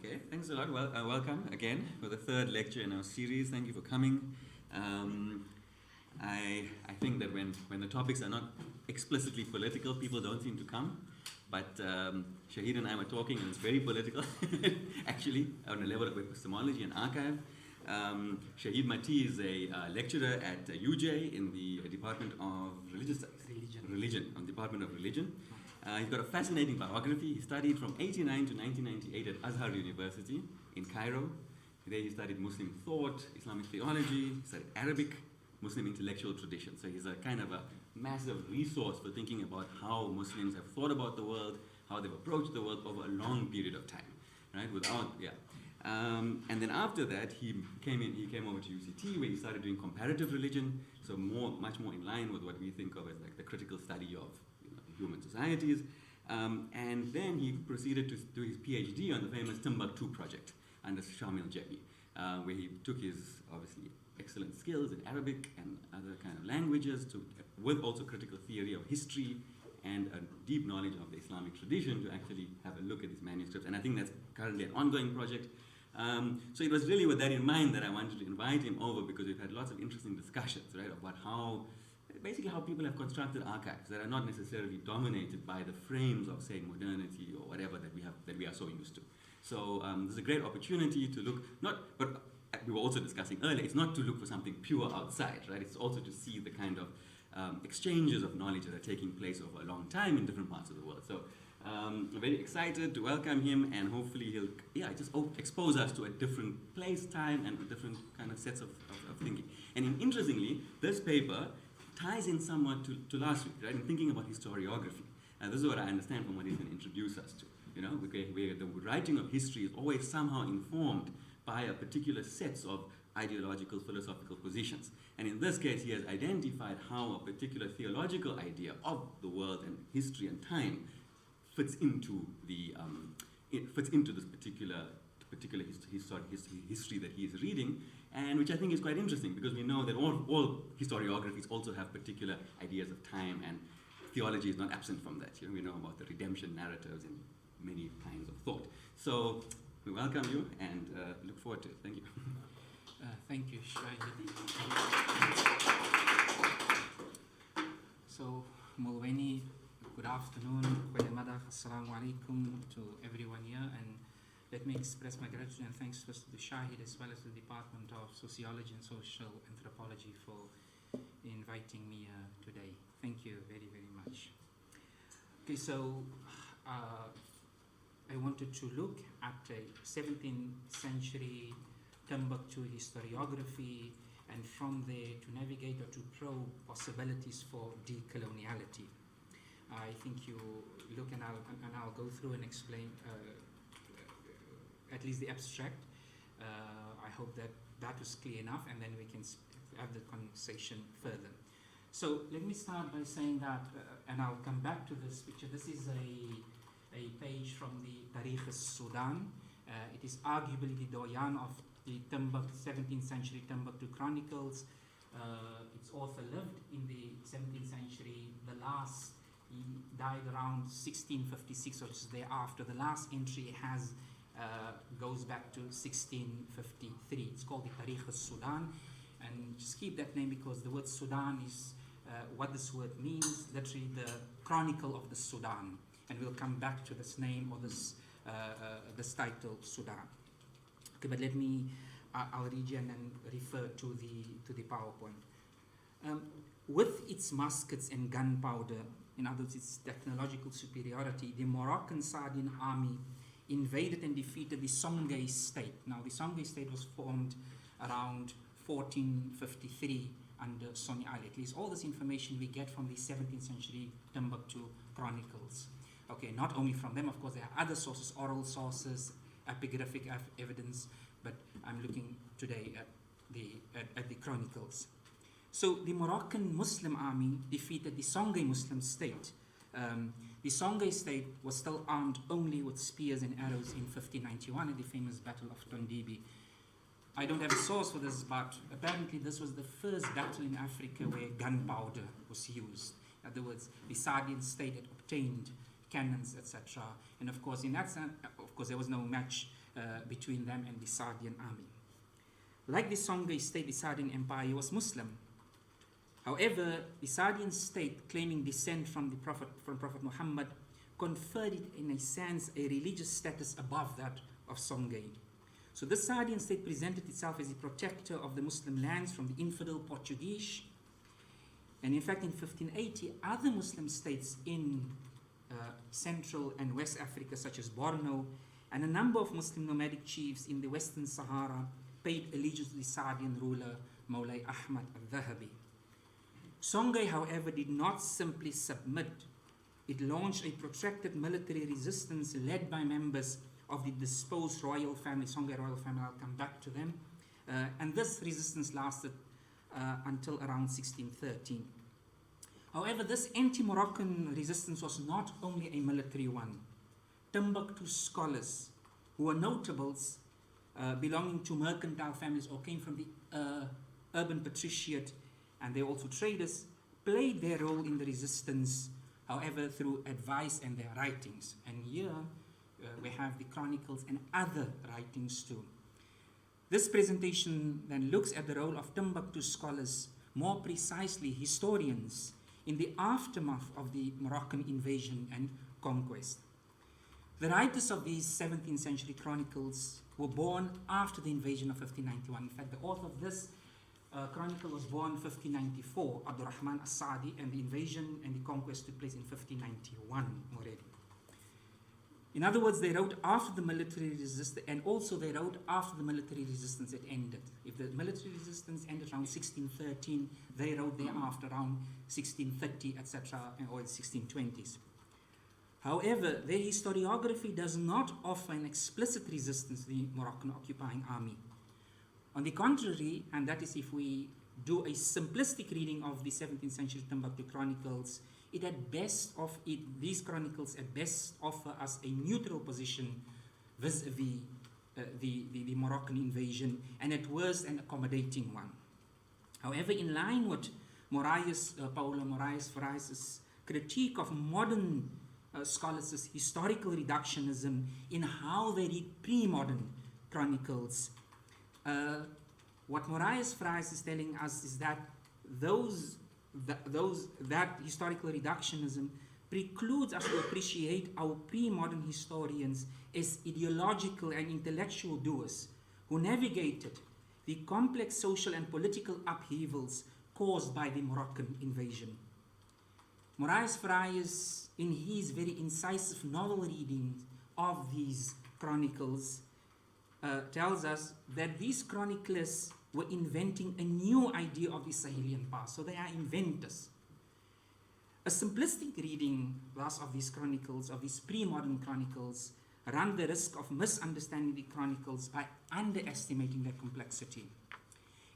Okay, thanks a lot. Well, welcome again for the third lecture in our series. Thank you for coming. I think that when the topics are not explicitly political, people don't seem to come. But Shaheed and I were talking, and it's very political, actually, on the level of epistemology and archive. Shahid Mathee is a lecturer at UJ in the Department of Religious Studies. Department of Religion. He's got a fascinating biography. He studied from 1989 to 1998 at Azhar University in Cairo. There he studied Muslim thought, Islamic theology, he studied Arabic, Muslim intellectual tradition. So he's a kind of a massive resource for thinking about how Muslims have thought about the world, how they've approached the world over a long period of time, right? And then after that, he came over to UCT, where he started doing comparative religion, so much more in line with what we think of as like the critical study of human societies. And then he proceeded to do his PhD on the famous Timbuktu project under Shamil Jabi, where he took his obviously excellent skills in Arabic and other kind of languages with also critical theory of history and a deep knowledge of the Islamic tradition to actually have a look at these manuscripts. And I think that's currently an ongoing project. So it was really with that in mind that I wanted to invite him over, because we've had lots of interesting discussions, right, about how people have constructed archives that are not necessarily dominated by the frames of, say, modernity or whatever that we are so used to. So there's a great opportunity to look, but we were also discussing earlier, it's not to look for something pure outside, right? It's also to see the kind of exchanges of knowledge that are taking place over a long time in different parts of the world. So we're very excited to welcome him, and hopefully he'll just expose us to a different place, time, and different kind of sets of thinking. And interestingly, this paper ties in somewhat to last week, right? In thinking about historiography. And this is what I understand from what he's going to introduce us to. Where the writing of history is always somehow informed by a particular sets of ideological, philosophical positions. And in this case, he has identified how a particular theological idea of the world and history and time fits into this particular history that he is reading, and which I think is quite interesting, because we know that all historiographies also have particular ideas of time, and theology is not absent from that. We know about the redemption narratives in many kinds of thought. So we welcome you and look forward to it. Thank you. Thank you, Shaheed. So, Mulweni, good afternoon, assalamu alaikum to everyone here, and let me express my gratitude and thanks first to the Shaheed as well as the Department of Sociology and Social Anthropology for inviting me today. Thank you very, very much. Okay, so I wanted to look at a 17th century Timbuktu historiography, and from there to navigate or to probe possibilities for decoloniality. I think you look, and I'll go through and explain at least the abstract. I hope that was clear enough, and then we can have the conversation further. So let me start by saying that, and I'll come back to this picture. This is a page from the Tārīḥ al-sūdān. It is arguably the doyen of the 17th century Timbuktu chronicles. Its author lived in the 17th century. He died around 1656, or just thereafter. The last entry goes back to 1653. It's called the Tārīḥ al-sūdān, and just keep that name because the word Sudan is what this word means, literally the chronicle of the Sudan. And we'll come back to this name or this title, Sudan. Okay, but I'll read you and then refer to the PowerPoint. With its muskets and gunpowder, in other words, its technological superiority, the Moroccan Sardin army invaded and defeated the Songhay state. Now, the Songhay state was formed around 1453 under Sony Ali. At least all this information we get from the 17th century Timbuktu chronicles. Okay, not only from them, of course, there are other sources, oral sources, epigraphic evidence, but I'm looking today at the chronicles. So the Moroccan Muslim army defeated the Songhay Muslim state. The Songhay state was still armed only with spears and arrows in 1591 at the famous Battle of Tondibi. I don't have a source for this, but apparently this was the first battle in Africa where gunpowder was used. In other words, the Sardian state had obtained cannons, etc. And of course, in that sense, of course, there was no match between them and the Sa'dian army. Like the Songhay state, the Sa'dian Empire was Muslim. However, the Sa'dian state, claiming descent from Prophet Muhammad, conferred it in a sense a religious status above that of Songhay. So this Sa'dian state presented itself as a protector of the Muslim lands from the infidel Portuguese. And in fact, in 1580, other Muslim states in Central and West Africa, such as Borno, and a number of Muslim nomadic chiefs in the Western Sahara paid allegiance to the Sa'dian ruler, Moulay Ahmad al-Dhahabi. Songhay, however, did not simply submit. It launched a protracted military resistance led by members of the disposed royal family, Songhay royal family. I'll come back to them. And this resistance lasted until around 1613. However, this anti-Moroccan resistance was not only a military one. Timbuktu scholars, who were notables belonging to mercantile families or came from the urban patriciate, and they were also traders, played their role in the resistance, however, through advice and their writings. And here we have the chronicles and other writings too. This presentation then looks at the role of Timbuktu scholars, more precisely historians, in the aftermath of the Moroccan invasion and conquest. The writers of these 17th century chronicles were born after the invasion of 1591. In fact, the author of this chronicle was born in 1594, Abdurrahman as-Sa'di, and the invasion and the conquest took place in 1591 already. In other words, they wrote after the military resistance, and also they wrote after the military resistance had ended. If the military resistance ended around 1613, they wrote thereafter around 1630, etc., or the 1620s. However, their historiography does not offer an explicit resistance to the Moroccan occupying army. On the contrary, and that is if we do a simplistic reading of the 17th century Timbuktu chronicles, these chronicles at best offer us a neutral position vis-a-vis the Moroccan invasion, and at worst an accommodating one. However, in line with Paulo Moraes Farias' critique of modern scholars' historical reductionism in how they read pre-modern chronicles, what Moraes Farias is telling us is that that historical reductionism precludes us to appreciate our pre-modern historians as ideological and intellectual doers who navigated the complex social and political upheavals caused by the Moroccan invasion. Moraes Farias, in his very incisive novel reading of these chronicles, tells us that these chroniclers were inventing a new idea of the Sahelian past. So they are inventors. A simplistic reading, thus, of these chronicles, of these pre-modern chronicles, run the risk of misunderstanding the chronicles by underestimating their complexity.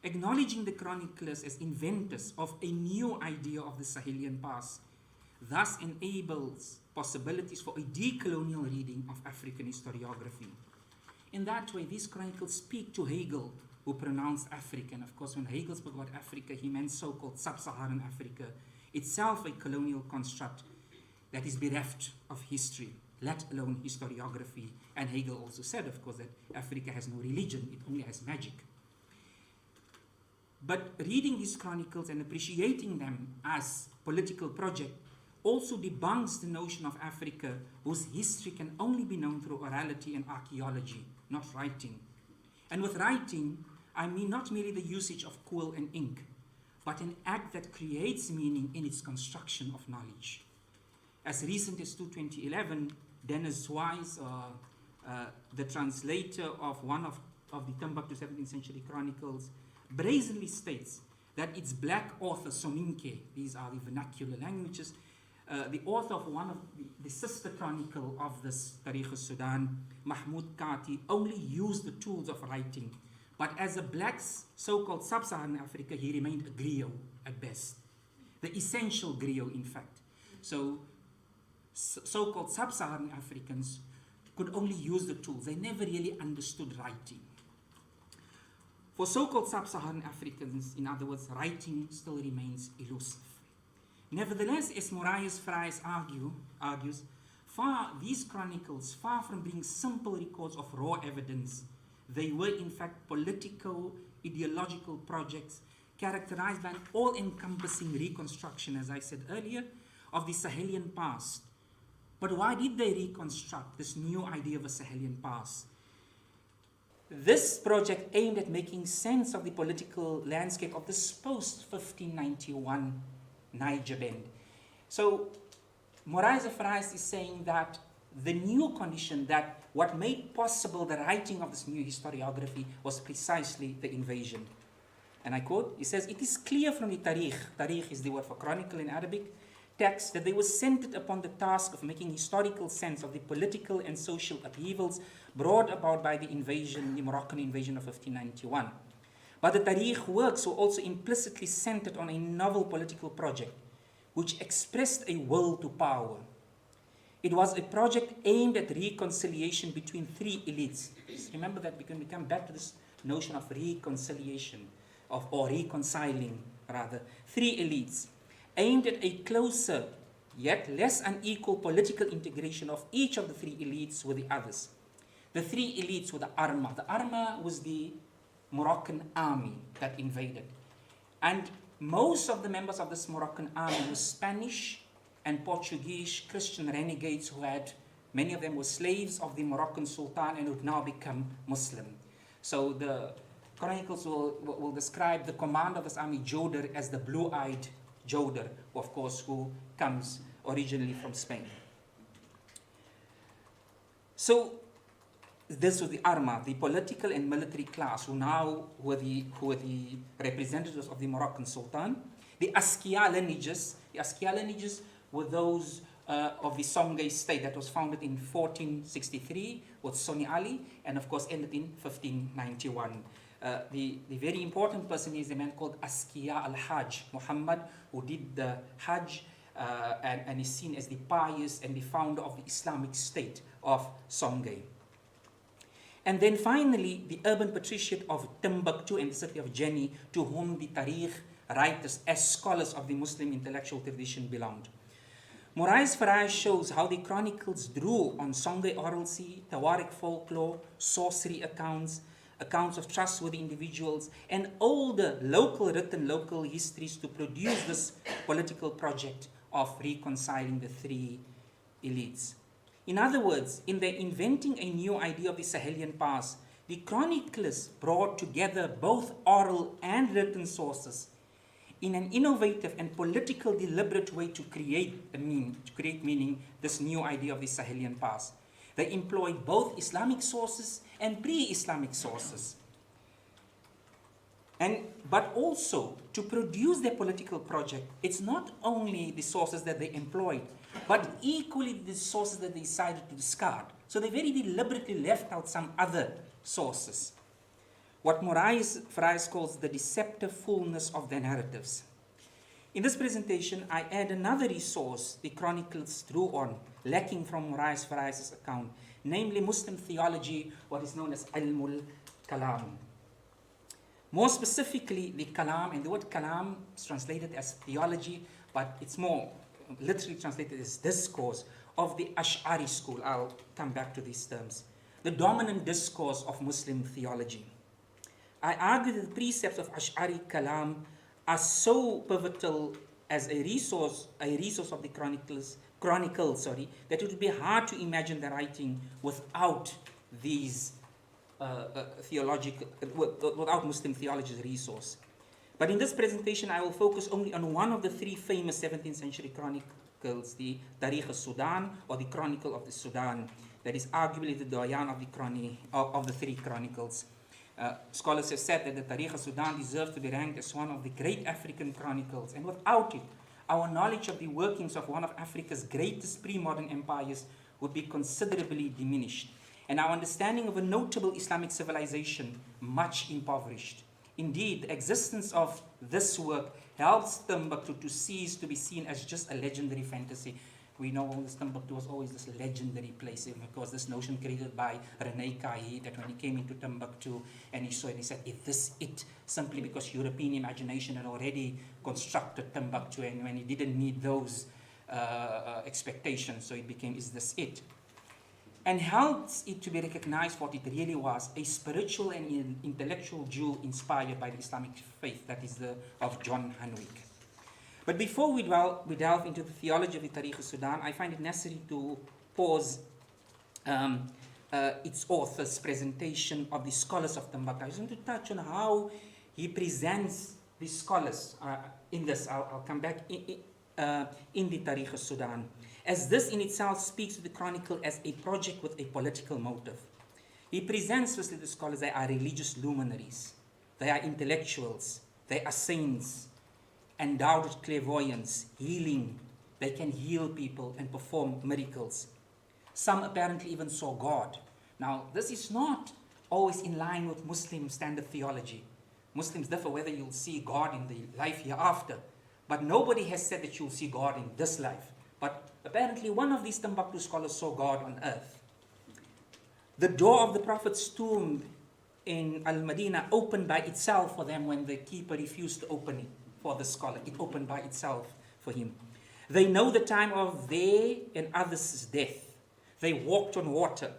Acknowledging the chroniclers as inventors of a new idea of the Sahelian past thus enables possibilities for a decolonial reading of African historiography. In that way, these chronicles speak to Hegel, who pronounced Africa. And of course, when Hegel spoke about Africa, he meant so-called sub-Saharan Africa, itself a colonial construct that is bereft of history, let alone historiography. And Hegel also said, of course, that Africa has no religion, it only has magic. But reading these chronicles and appreciating them as political project also debunks the notion of Africa, whose history can only be known through orality and archaeology, not writing. And with writing, I mean not merely the usage of quill and ink, but an act that creates meaning in its construction of knowledge. As recent as 2011, Dennis Wise, the translator of one of the Timbuktu 17th century chronicles, brazenly states that its black author, Soninke, these are the vernacular languages, the author of one of the sister chronicle of this Tārīḥ al-sūdān, Mahmud Kati, only used the tools of writing. But as a black so-called sub-Saharan Africa, he remained a griot at best. The essential griot, in fact. So-called sub-Saharan Africans could only use the tools. They never really understood writing. For so-called sub-Saharan Africans, in other words, writing still remains elusive. Nevertheless, as Moraes Farias argues, these chronicles, far from being simple records of raw evidence, they were in fact political, ideological projects characterized by an all-encompassing reconstruction, as I said earlier, of the Sahelian past. But why did they reconstruct this new idea of a Sahelian past? This project aimed at making sense of the political landscape of this post-1591 Niger Bend. So Moraes Farias is saying that the new condition, that what made possible the writing of this new historiography was precisely the invasion. And I quote, he says, "It is clear from the Tārīḥ," Tārīḥ is the word for chronicle in Arabic, text, that they were centered upon the task of making historical sense of the political and social upheavals brought about by the invasion, the Moroccan invasion of 1591. But the Tārīḥ works were also implicitly centered on a novel political project, which expressed a will to power. It was a project aimed at reconciliation between three elites. Just remember that, because we come back to this notion of reconciliation, or reconciling rather. Three elites, aimed at a closer yet less unequal political integration of each of the three elites with the others. The three elites were the Arma. The Arma was the Moroccan army that invaded. And most of the members of this Moroccan army were Spanish and Portuguese Christian renegades who had, many of them were slaves of the Moroccan Sultan and would now become Muslim. So the chronicles will describe the commander of this army, Joder, as the blue-eyed Joder, of course, who comes originally from Spain. So this was the Arma, the political and military class, who now were the representatives of the Moroccan Sultan. The Askia lineages were those of the Songhay state that was founded in 1463 with Soni Ali, and of course ended in 1591. The very important person is a man called Askia al-Hajj Muhammad, who did the Hajj and is seen as the pious and the founder of the Islamic State of Songhay. And then finally, the urban patriciate of Timbuktu and the city of Jenny, to whom the Tārīḥ writers as scholars of the Muslim intellectual tradition belonged. Moraes Farias shows how the chronicles drew on Songhay oralcy, Tuāreg folklore, sorcery accounts of trustworthy individuals, and older local histories to produce this political project of reconciling the three elites. In other words, in their inventing a new idea of the Sahelian past, the chroniclers brought together both oral and written sources in an innovative and political deliberate way to create meaning, this new idea of the Sahelian past. They employed both Islamic sources and pre-Islamic sources. But also, to produce their political project, it's not only the sources that they employed, but equally the sources that they decided to discard. So they very deliberately left out some other sources. What Moraes Farias calls the deceptive fullness of their narratives. In this presentation, I add another resource the chronicles drew on, lacking from Moraes Farias' account, namely Muslim theology, what is known as al-Kalam. More specifically, the Kalam, and the word Kalam is translated as theology, but it's more literally translated as discourse of the Ash'ari school. I'll come back to these terms. The dominant discourse of Muslim theology. I argue that the precepts of Ash'ari Kalam are so pivotal as a resource of the chronicles, that it would be hard to imagine the writing without these without Muslim theology's resource. But in this presentation, I will focus only on one of the three famous 17th century chronicles, the Taríḥ al-sūdān, or the Chronicle of the Sudan, that is arguably the doyen of the three chronicles. Scholars have said that the Taríḥ al-sūdān deserves to be ranked as one of the great African chronicles, and without it, our knowledge of the workings of one of Africa's greatest pre-modern empires would be considerably diminished, and our understanding of a notable Islamic civilization much impoverished. Indeed, the existence of this work helps Timbuktu to cease to be seen as just a legendary fantasy. We know this Timbuktu was always this legendary place, because this notion created by René Caillet, that when he came into Timbuktu and he saw it, he said, "Is this it?" Simply because European imagination had already constructed Timbuktu, and when he didn't need those expectation. So it became, is this it? And helped it to be recognized for what it really was, a spiritual and intellectual jewel inspired by the Islamic faith, that is of John Hanwick. But before we delve into the theology of the Taríख़ al-Sūdān, I find it necessary to pause its author's presentation of the scholars of Timbuktu. I just want to touch on how he presents the scholars in this. I'll come back in the Taríख़ al-Sūdān, as this in itself speaks to the Chronicle as a project with a political motive. He presents firstly the scholars, they are religious luminaries, they are intellectuals, they are saints, endowed with clairvoyance, healing, they can heal people and perform miracles. Some apparently even saw God. Now, this is not always in line with Muslim standard theology. Muslims differ whether you'll see God in the life hereafter, but nobody has said that you'll see God in this life. But apparently one of these Timbuktu scholars saw God on earth. The door of the Prophet's tomb in Al-Madinah opened by itself for them when the keeper refused to open it for the scholar. It opened by itself for him. They know the time of their and others' death. They walked on water.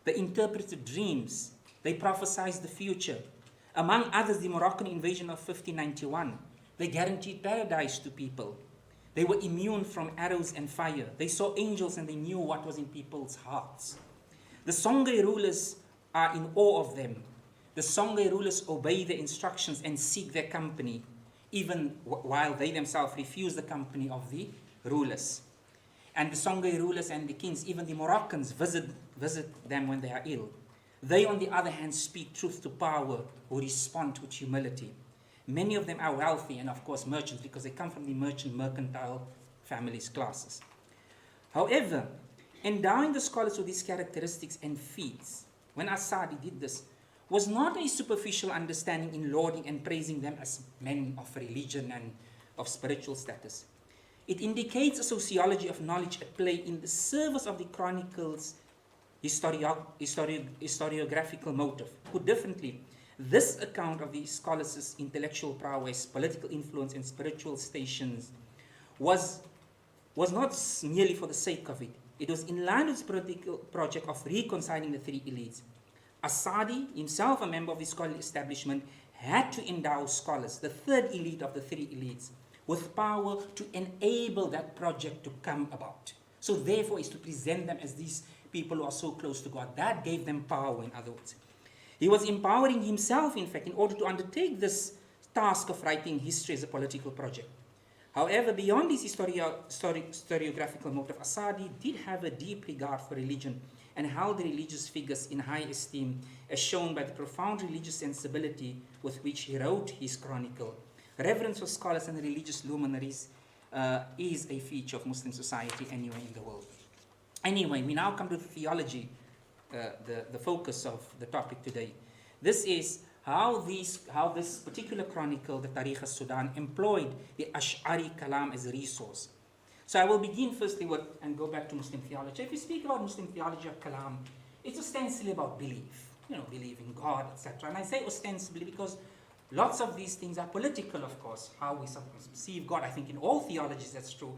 They interpreted dreams. They prophesied the future. Among others, the Moroccan invasion of 1591. They guaranteed paradise to people. They were immune from arrows and fire. They saw angels and they knew what was in people's hearts. The Songhay rulers are in awe of them. The Songhay rulers obey their instructions and seek their company, even while they themselves refuse the company of the rulers. And the Songhay rulers and the kings, even the Moroccans, visit them when they are ill. They, on the other hand, speak truth to power, who respond with humility. Many of them are wealthy and, of course, merchants, because they come from the mercantile families classes. However, endowing the scholars with these characteristics and feats, when Asadi did this, was not a superficial understanding in lauding and praising them as men of religion and of spiritual status. It indicates a sociology of knowledge at play in the service of the Chronicles' historiographical motive. Put differently, this account of the scholars' intellectual prowess, political influence, and spiritual stations was not merely for the sake of it. It was in line with the political project of reconciling the three elites. Asadi, himself a member of the scholarly establishment, had to endow scholars, the third elite of the three elites, with power to enable that project to come about. So therefore is to present them as these people who are so close to God. That gave them power, in other words. He was empowering himself, in fact, in order to undertake this task of writing history as a political project. However, beyond this historiographical motive, Asadi did have a deep regard for religion and held the religious figures in high esteem, as shown by the profound religious sensibility with which he wrote his chronicle. Reverence for scholars and religious luminaries is a feature of Muslim society anywhere in the world. Anyway, we now come to the theology, the focus of the topic today. This is how this particular chronicle, the Taríख़ al-Sūdān, employed the Ash'ari Kalam as a resource. So I will begin firstly with, and go back to Muslim theology. If we speak about Muslim theology of Kalam, it's ostensibly about belief, believe in God, etc. And I say ostensibly because lots of these things are political, of course, how we sometimes perceive God. I think in all theologies that's true.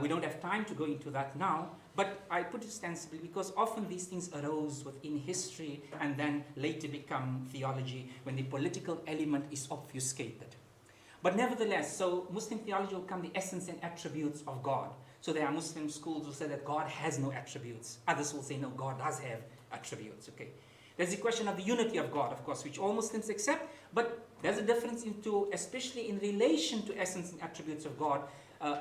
We don't have time to go into that now, but I put it ostensibly because often these things arose within history and then later become theology when the political element is obfuscated. But nevertheless, so Muslim theology will come the essence and attributes of God. So there are Muslim schools who say that God has no attributes. Others will say, no, God does have attributes, okay? There's the question of the unity of God, of course, which all Muslims accept, but there's a difference especially in relation to essence and attributes of God.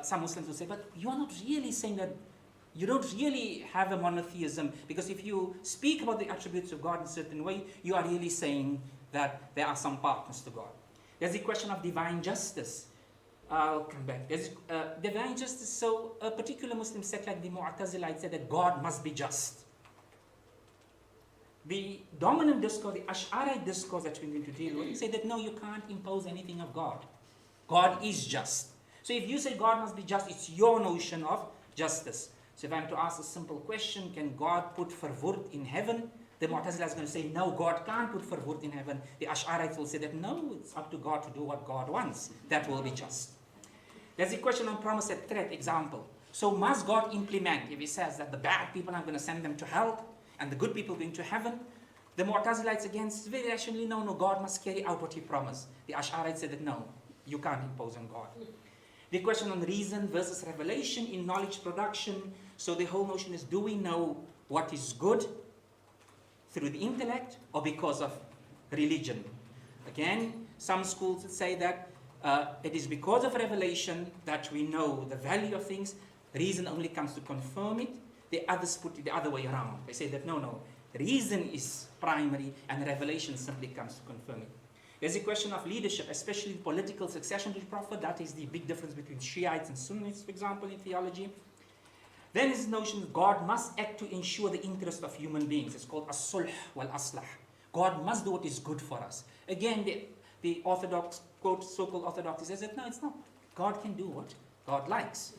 Some Muslims will say, but you are not really saying that you don't really have a monotheism, because if you speak about the attributes of God in a certain way, you are really saying that there are some partners to God. There's the question of divine justice. I'll come back. There's divine justice. So a particular Muslim sect like the Mu'tazilites said that God must be just. The dominant discourse, the Ash'ari discourse that we're going to deal with, say that no, you can't impose anything of God. God is just. So if you say God must be just, it's your notion of justice. So if I'm to ask a simple question, can God put verwoord in heaven? The Mu'tazila is going to say, no, God can't put verwoord in heaven. The Ash'arites will say that, no, it's up to God to do what God wants. That will be just. There's a question on promise and threat, example. So must God implement, if he says that the bad people, I'm going to send them to hell, and the good people going to heaven? The Mu'tazilites against very rationally, no, God must carry out what he promised. The Ash'arites said that no, you can't impose on God. The question on reason versus revelation in knowledge production. So the whole notion is, do we know what is good through the intellect or because of religion? Again, some schools would say that it is because of revelation that we know the value of things. Reason only comes to confirm it. The others put it the other way around. They say that no, reason is primary and revelation simply comes to confirm it. There's a question of leadership, especially political succession to the Prophet. That is the big difference between Shiites and Sunnis, for example, in theology. Then is the notion that God must act to ensure the interest of human beings. It's called as-sulh wal-aslah. God must do what is good for us. Again, the orthodox, quote, so-called orthodox says that no, it's not. God can do what God likes.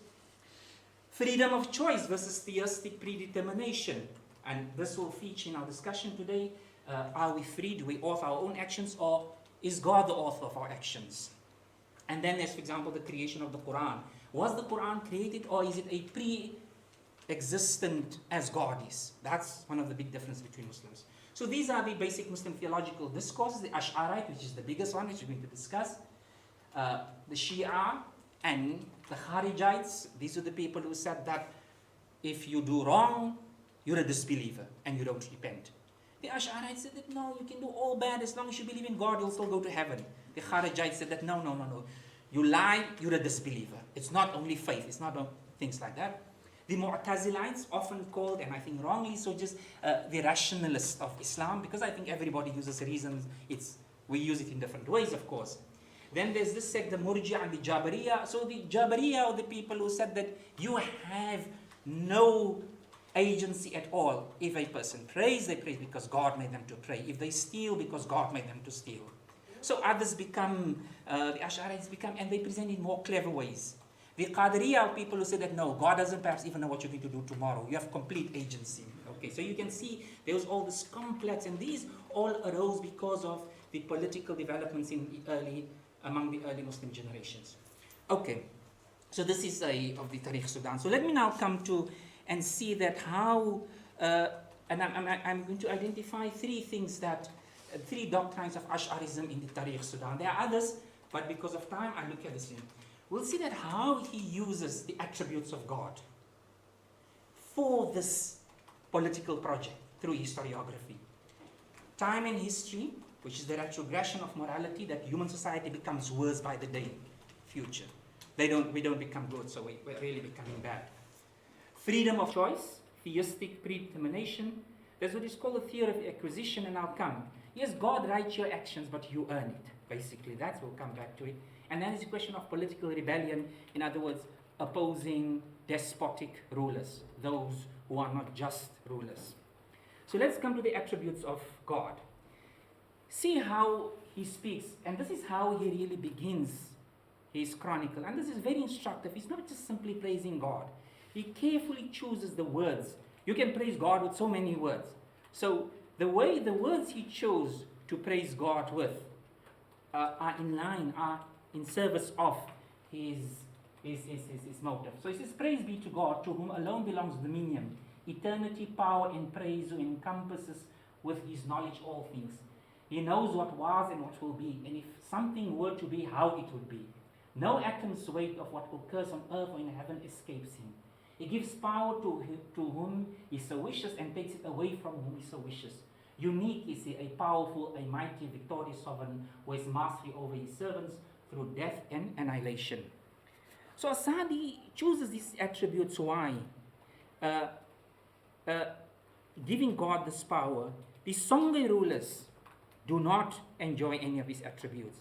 Freedom of choice versus theistic predetermination. And this will feature in our discussion today. Are we free? Do we author our own actions, or is God the author of our actions? And then there's, for example, the creation of the Quran. Was the Quran created, or is it a pre-existent as God is? That's one of the big differences between Muslims. So these are the basic Muslim theological discourses. The Ash'arite, which is the biggest one, which we're going to discuss. The Shia and the Kharijites. These are the people who said that if you do wrong, you're a disbeliever and you don't repent. The Ash'arites said that no, you can do all bad as long as you believe in God, you'll still go to heaven. The Kharijites said that no. You lie, you're a disbeliever. It's not only faith, it's not things like that. The Mu'tazilites, often called, and I think wrongly so, just the rationalists of Islam, because I think everybody uses reasons. We use it in different ways, of course. Then there's this sect, the Murji'a and the Jabariya. So the Jabariya are the people who said that you have no agency at all. If a person prays, they pray because God made them to pray. If they steal, because God made them to steal. So others become, the Ash'arites become, and they present in more clever ways. The Qadiriya are people who say that no, God doesn't perhaps even know what you're going to do tomorrow. You have complete agency. Okay, so you can see there was all this complex, and these all arose because of the political developments among the early Muslim generations. Okay, so this is of the Tārīḥ Sudan. So let me now come to and see that how, and I'm going to identify three doctrines of Ash'arism in the Tārīḥ Sudan. There are others, but because of time, I look at this here. We'll see that how he uses the attributes of God for this political project through historiography. Time and history, which is the retrogression of morality, that human society becomes worse by the day, future. We don't become good, so we're really becoming bad. Freedom of choice, theistic predetermination. There's what is called a theory of acquisition and outcome. Yes, God writes your actions, but you earn it. Basically, we'll come back to it. And then it's a question of political rebellion. In other words, opposing despotic rulers, those who are not just rulers. So let's come to the attributes of God. See how he speaks, and this is how he really begins his chronicle. And this is very instructive. He's not just simply praising God. He carefully chooses the words. You can praise God with so many words. So the words he chose to praise God with are in service of his motive. So he says, praise be to God, to whom alone belongs dominion, eternity, power, and praise, who encompasses with his knowledge all things. He knows what was and what will be, and if something were to be, how it would be. No atom's weight of what occurs on earth or in heaven escapes him. He gives power to whom he so wishes and takes it away from whom he so wishes. Unique is he, a powerful, a mighty, victorious sovereign who has mastery over his servants through death and annihilation. So Asadi chooses these attributes. Why? Giving God this power, the Songhay rulers do not enjoy any of these attributes.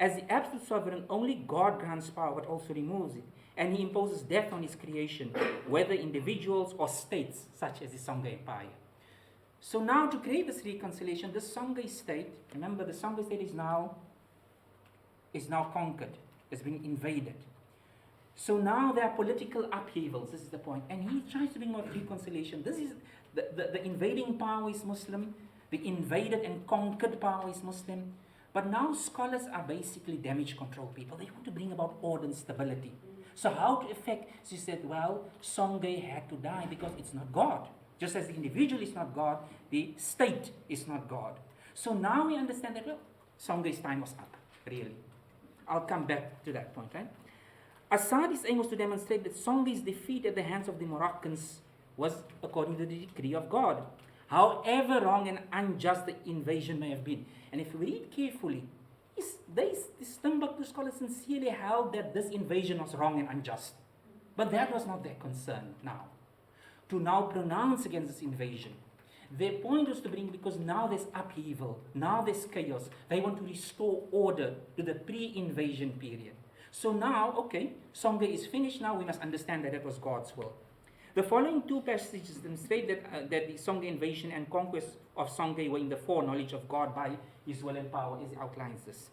As the absolute sovereign, only God grants power but also removes it. And he imposes death on his creation, whether individuals or states, such as the Songhay Empire. So now to create this reconciliation, the Songhay state, remember the Songhay state is now conquered, has been invaded. So now there are political upheavals, this is the point. And he tries to bring about reconciliation. This is the invading power is Muslim, the invaded and conquered power is Muslim. But now scholars are basically damage control people. They want to bring about order and stability. So how to effect? She said, well, Songhay had to die because it's not God. Just as the individual is not God, the state is not God. So now we understand that, well, Songhay's time was up, really. I'll come back to that point, right? Asadi's aim was to demonstrate that Songhay's defeat at the hands of the Moroccans was according to the decree of God, however wrong and unjust the invasion may have been. And if we read carefully, this Timbuktu scholars sincerely held that this invasion was wrong and unjust. But that was not their concern now. To now pronounce against this invasion. Their point was to bring, because now there's upheaval, now there's chaos. They want to restore order to the pre-invasion period. So now, okay, Songhay is finished now, we must understand that it was God's will. The following two passages demonstrate that the Songhay invasion and conquest of Songhay were in the foreknowledge of God by His will and power, as He outlines this.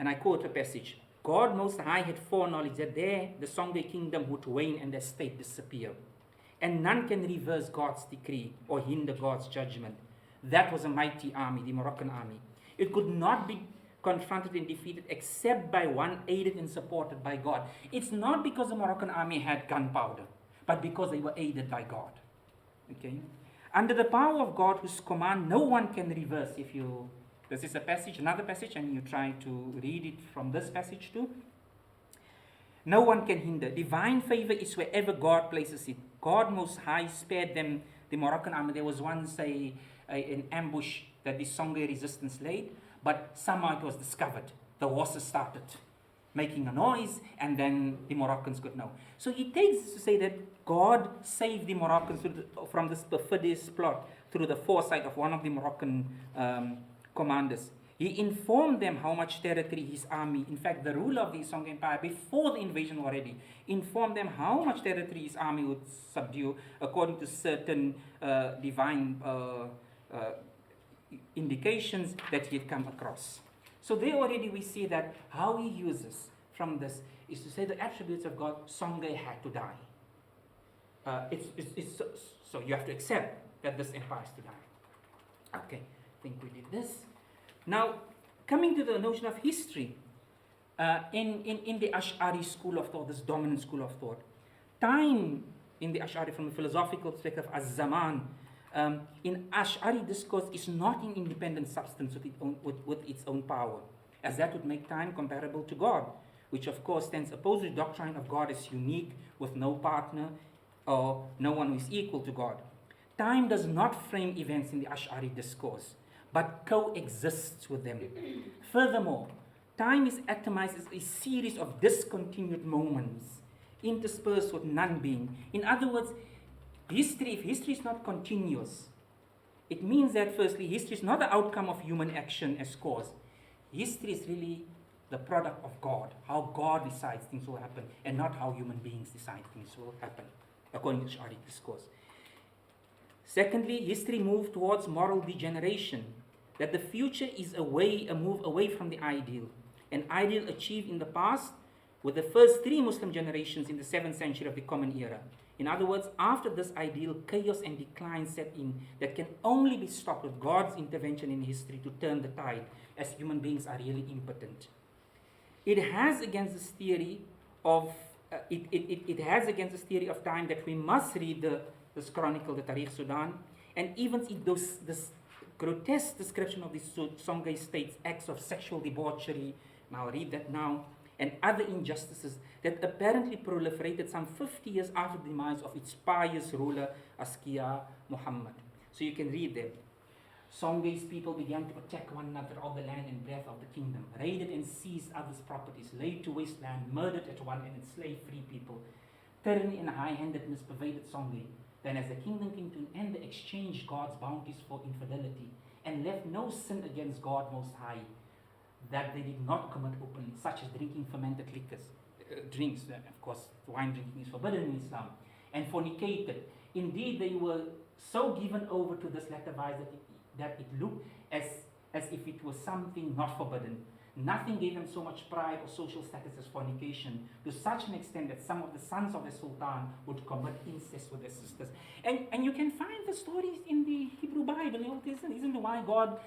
And I quote a passage. God Most High had foreknowledge that there the Songhay kingdom would wane and their state disappear. And none can reverse God's decree or hinder God's judgment. That was a mighty army, the Moroccan army. It could not be confronted and defeated except by one aided and supported by God. It's not because the Moroccan army had gunpowder, but because they were aided by God. Okay? Under the power of God, whose command no one can reverse. This is a passage, another passage, and you try to read it from this passage too. No one can hinder. Divine favor is wherever God places it. God Most High spared them, the Moroccan army. There was once an ambush that the Songhay resistance laid, but somehow it was discovered. The horses started making a noise, and then the Moroccans could know. So he takes to say that God saved the Moroccans from this perfidious plot through the foresight of one of the Moroccan commanders. He informed them how much territory his army, in fact, the ruler of the Songhay Empire, before the invasion already, informed them how much territory his army would subdue according to certain divine indications that he had come across. So there already we see that how he uses from this is to say the attributes of God. Songhay had to die. So you have to accept that this empire is to die. Okay, I think we did this. Now, coming to the notion of history, in the Ash'ari school of thought, this dominant school of thought, time in the Ash'ari from a philosophical perspective as Zaman, in Ash'ari discourse is not an independent substance with its own power, as that would make time comparable to God, which of course stands opposed to the doctrine of God as unique with no partner or no one who is equal to God. Time does not frame events in the Ash'ari discourse, but coexists with them. Furthermore, time is atomized as a series of discontinued moments interspersed with non-being. In other words, if history is not continuous, it means that firstly, history is not the outcome of human action as cause. History is really the product of God, how God decides things will happen, and not how human beings decide things will happen, according to Ash'ari discourse. Secondly, history moved towards moral degeneration, that the future is a move away from the ideal, an ideal achieved in the past with the first three Muslim generations in the 7th century of the Common Era. In other words, after this ideal, chaos and decline set in that can only be stopped with God's intervention in history to turn the tide, as human beings are really impotent. It has against this theory of time that we must read this chronicle, the Taríख़ Sudan, and even this grotesque description of the Songhay state's acts of sexual debauchery, and I'll read that now, and other injustices that apparently proliferated some 50 years after the demise of its pious ruler, Askia Muhammad. So you can read there. Songhay's people began to attack one another of the land and breadth of the kingdom, raided and seized others' properties, laid to waste land, murdered at one and enslaved free people. Tyranny and high-handedness pervaded Songhay. Then as the kingdom came to an end, they exchanged God's bounties for infidelity and left no sin against God Most High that they did not commit openly, such as drinking fermented liquors, drinks. Of course, wine drinking is forbidden in Islam, and fornicated. Indeed, they were so given over to this latter vice that it looked as if it was something not forbidden. Nothing gave them so much pride or social status as fornication, to such an extent that some of the sons of the Sultan would commit incest with their sisters. And you can find the stories in the Hebrew Bible, in the Old Testament. Isn't it why God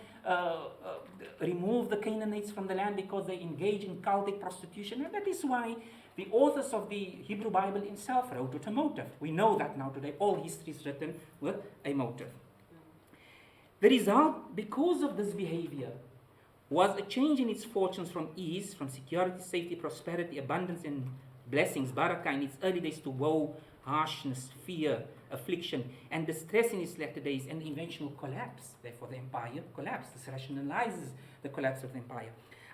removed the Canaanites from the land? Because they engage in cultic prostitution. And that is why the authors of the Hebrew Bible itself wrote with a motive. We know that now today. All history is written with a motive. The result, because of this behavior, was a change in its fortunes from ease, from security, safety, prosperity, abundance, and blessings, barakah, in its early days, to woe, harshness, fear, affliction, and distress in its latter days, and eventual collapse. Therefore, the empire collapsed. This rationalizes the collapse of the empire.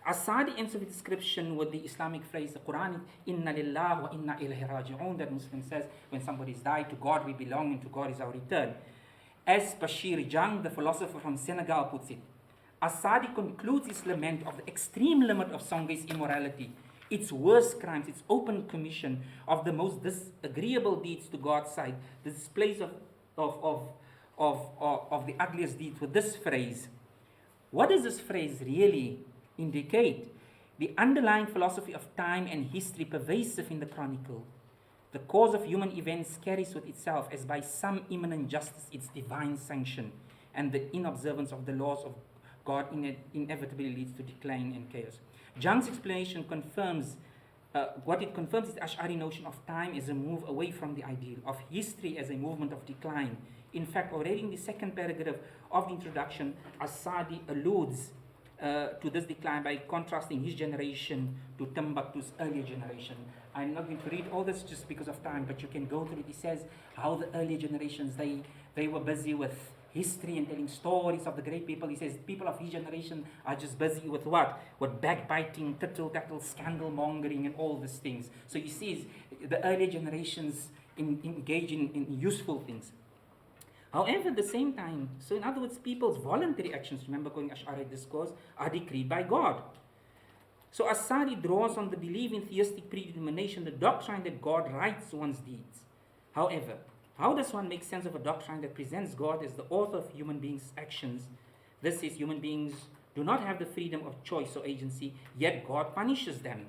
As-Sa'di ends of the description with the Islamic phrase, the Quranic, Inna lillah wa inna ilayhi raji'un, that Muslim says, when somebody's died, to God we belong, and to God is our return. As Bashir Jang, the philosopher from Senegal, puts it, As-Sa'di concludes his lament of the extreme limit of Songhay's immorality, its worst crimes, its open commission of the most disagreeable deeds to God's sight, the displays of the ugliest deeds, with this phrase. What does this phrase really indicate? The underlying philosophy of time and history pervasive in the Chronicle. The cause of human events carries with itself, as by some immanent justice, its divine sanction, and the inobservance of the laws of God inevitably leads to decline and chaos. Jung's explanation confirms, what it confirms is the Ash'ari notion of time as a move away from the ideal, of history as a movement of decline. In fact, already in the second paragraph of the introduction, As-Sa'di alludes to this decline by contrasting his generation to Timbuktu's earlier generation. I'm not going to read all this just because of time, but you can go through it. He says how the earlier generations, they were busy with history and telling stories of the great people. He says people of his generation are just busy with what? With backbiting, tittle-tattle, scandal-mongering, and all these things. So he says the earlier generations engage in useful things. However, at the same time, so in other words, people's voluntary actions, remember going Ash'ari discourse, are decreed by God. So As-Sa'di draws on the belief in theistic predetermination, the doctrine that God writes one's deeds. However, how does one make sense of a doctrine that presents God as the author of human beings' actions? This is, human beings do not have the freedom of choice or agency, yet God punishes them.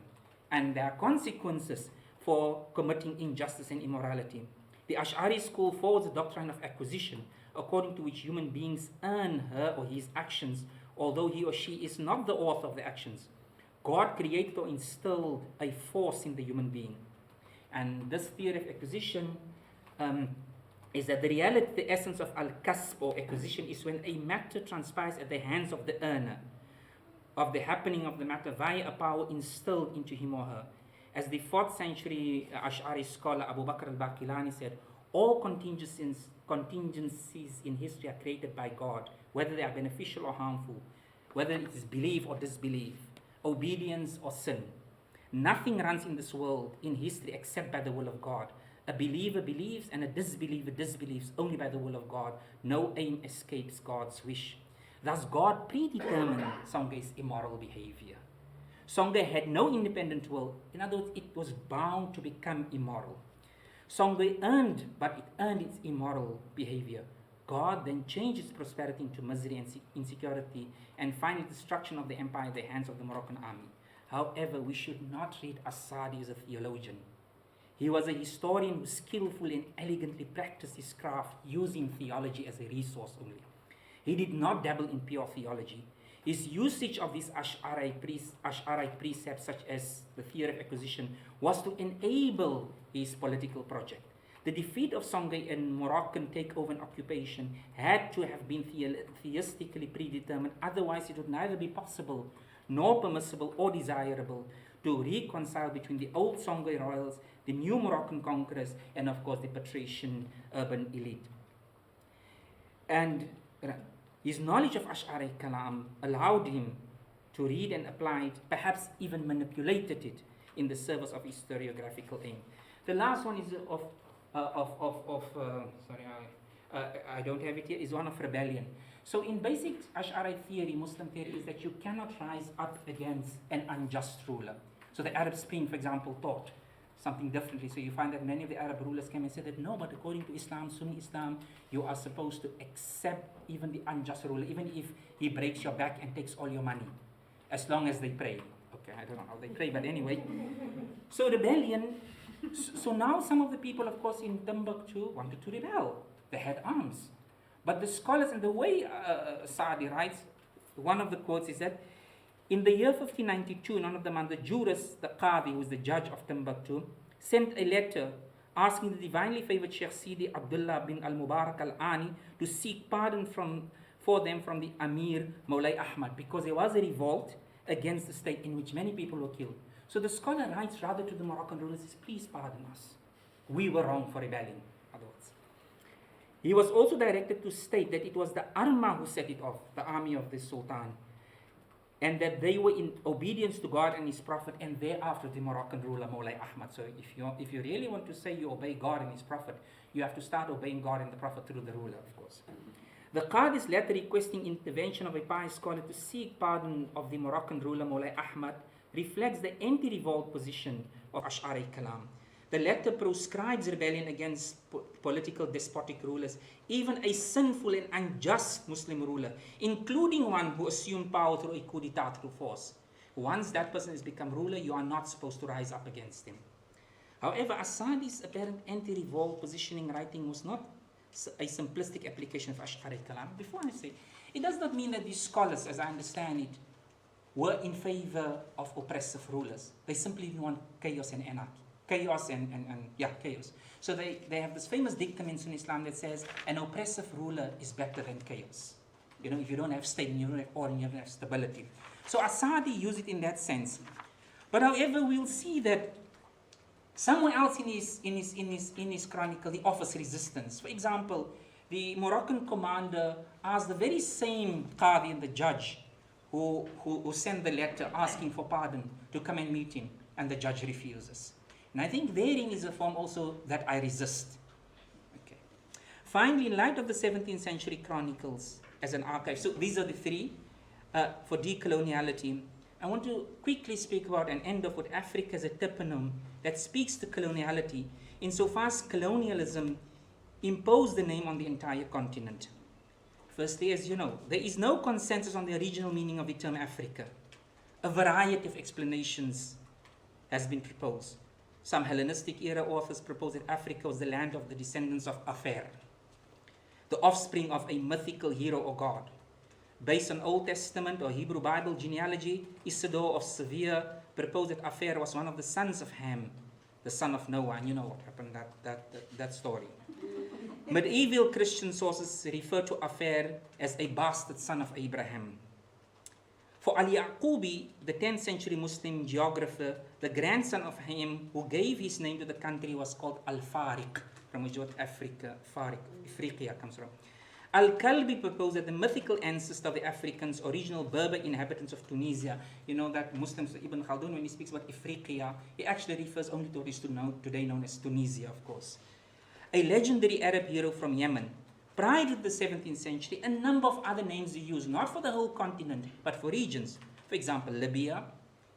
And there are consequences for committing injustice and immorality. The Ash'ari school forwards a doctrine of acquisition, according to which human beings earn her or his actions, although he or she is not the author of the actions. God created or instilled a force in the human being. And this theory of acquisition is that the reality, the essence of al-kasb or acquisition, is when a matter transpires at the hands of the earner, of the happening of the matter via a power instilled into him or her. As the 4th century Ash'ari scholar Abu Bakr al-Baqillani said, all contingencies in history are created by God, whether they are beneficial or harmful, whether it is belief or disbelief, obedience or sin. Nothing runs in this world, in history, except by the will of God. A believer believes and a disbeliever disbelieves only by the will of God. No aim escapes God's wish. Thus, God predetermined Songhay's immoral behavior. Songhay had no independent will. In other words, it was bound to become immoral. Songhay earned its immoral behavior. God then changed its prosperity into misery and insecurity, and finally destruction of the empire in the hands of the Moroccan army. However, we should not read As-Sa'di as a theologian. He was a historian who skillfully and elegantly practiced his craft, using theology as a resource only. He did not dabble in pure theology. His usage of these Ash'arite precepts, such as the theory of acquisition, was to enable his political project. The defeat of Songhay and Moroccan takeover and occupation had to have been theistically predetermined, otherwise it would neither be possible nor permissible or desirable to reconcile between the old Songhay royals, the new Moroccan conquerors, and of course the patrician urban elite. And his knowledge of Ash'ari Kalam allowed him to read and apply it, perhaps even manipulated it in the service of historiographical aim. The last one is I don't have it here, is one of rebellion. So in basic Ash'ari theory, Muslim theory, is that you cannot rise up against an unjust ruler. So the Arab Spring, for example, taught something differently. So you find that many of the Arab rulers came and said that no, but according to Islam, Sunni Islam, you are supposed to accept even the unjust ruler, even if he breaks your back and takes all your money. as long as they pray. Okay, I don't know how they pray, but anyway. So rebellion, so now some of the people, of course, in Timbuktu wanted to rebel. They had arms. But the scholars, and the way Saadi writes, one of the quotes is that in the year 1592, none of them, the jurist, the Qadi, who was the judge of Timbuktu, sent a letter asking the divinely favored Sheikh Sidi Abdullah bin al-Mubarak al-Ani to seek pardon for them from the Amir Moulay Ahmad, because there was a revolt against the state in which many people were killed. So the scholar writes rather to the Moroccan rulers, says, please pardon us. We were wrong for rebelling. Otherwise, he was also directed to state that it was the Arma who set it off, the army of the Sultan, and that they were in obedience to God and His Prophet, and thereafter the Moroccan ruler Moulay Ahmad. So if you really want to say you obey God and His Prophet, you have to start obeying God and the Prophet through the ruler, of course. The Qadi's letter requesting intervention of a pious scholar to seek pardon of the Moroccan ruler Moulay Ahmad reflects the anti-revolt position of Ash'ari Kalam. The letter proscribes rebellion against political despotic rulers, even a sinful and unjust Muslim ruler, including one who assumed power through a coup d'etat through force. Once that person has become ruler, you are not supposed to rise up against him. However, Asadi's apparent anti-revolt positioning writing was not a simplistic application of Ash'ari Kalam. Before I say, it does not mean that these scholars, as I understand it, were in favor of oppressive rulers. They simply didn't want chaos and anarchy. Chaos chaos. So they have this famous dictum in Sunni Islam that says an oppressive ruler is better than chaos. You know, if you don't have state and you don't have order and you don't have stability. So Asadi used it in that sense. But however, we'll see that somewhere else in his chronicle, he offers resistance. For example, the Moroccan commander asked the very same Qadi and the judge who sent the letter asking for pardon to come and meet him, and the judge refuses. And I think therein is a form also that I resist. Okay. Finally, in light of the 17th century chronicles as an archive, so these are the three for decoloniality. I want to quickly speak about and end off with Africa as a toponym that speaks to coloniality, insofar as colonialism imposed the name on the entire continent. Firstly, as you know, there is no consensus on the original meaning of the term Africa. A variety of explanations has been proposed. Some Hellenistic era authors propose that Africa was the land of the descendants of Afer, the offspring of a mythical hero or god. Based on Old Testament or Hebrew Bible genealogy, Isidore of Seville proposed that Afer was one of the sons of Ham, the son of Noah, and you know what happened, that story. Medieval Christian sources refer to Afer as a bastard son of Abraham. For al-Yaqubi, the 10th century Muslim geographer, the grandson of him who gave his name to the country was called al-Fariq, from which word Afriqiya comes from. Al-Kalbi proposed that the mythical ancestor of the Africans, original Berber inhabitants of Tunisia, you know that Muslims, Ibn Khaldun, when he speaks about Ifriqiya, he actually refers only to what is today known as Tunisia, of course. A legendary Arab hero from Yemen. Prior to the 17th century, a number of other names are used, not for the whole continent, but for regions. For example, Libya,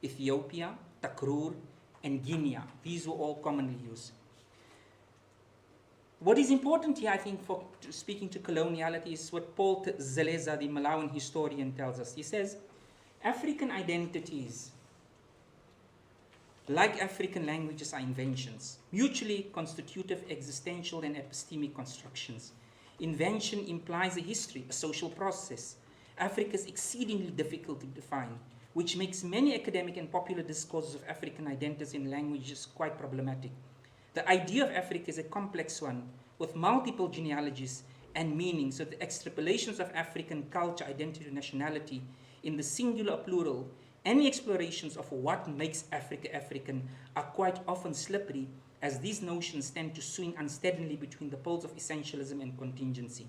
Ethiopia, Takrur, and Guinea. These were all commonly used. What is important here, I think, for speaking to coloniality is what Paul Zeleza, the Malawian historian, tells us. He says, African identities, like African languages, are inventions, mutually constitutive, existential, and epistemic constructions. Invention implies a history, a social process. Africa is exceedingly difficult to define, which makes many academic and popular discourses of African identities in languages quite problematic. The idea of Africa is a complex one, with multiple genealogies and meanings, so the extrapolations of African culture, identity, and nationality in the singular or plural, any explorations of what makes Africa African are quite often slippery, as these notions tend to swing unsteadily between the poles of essentialism and contingency.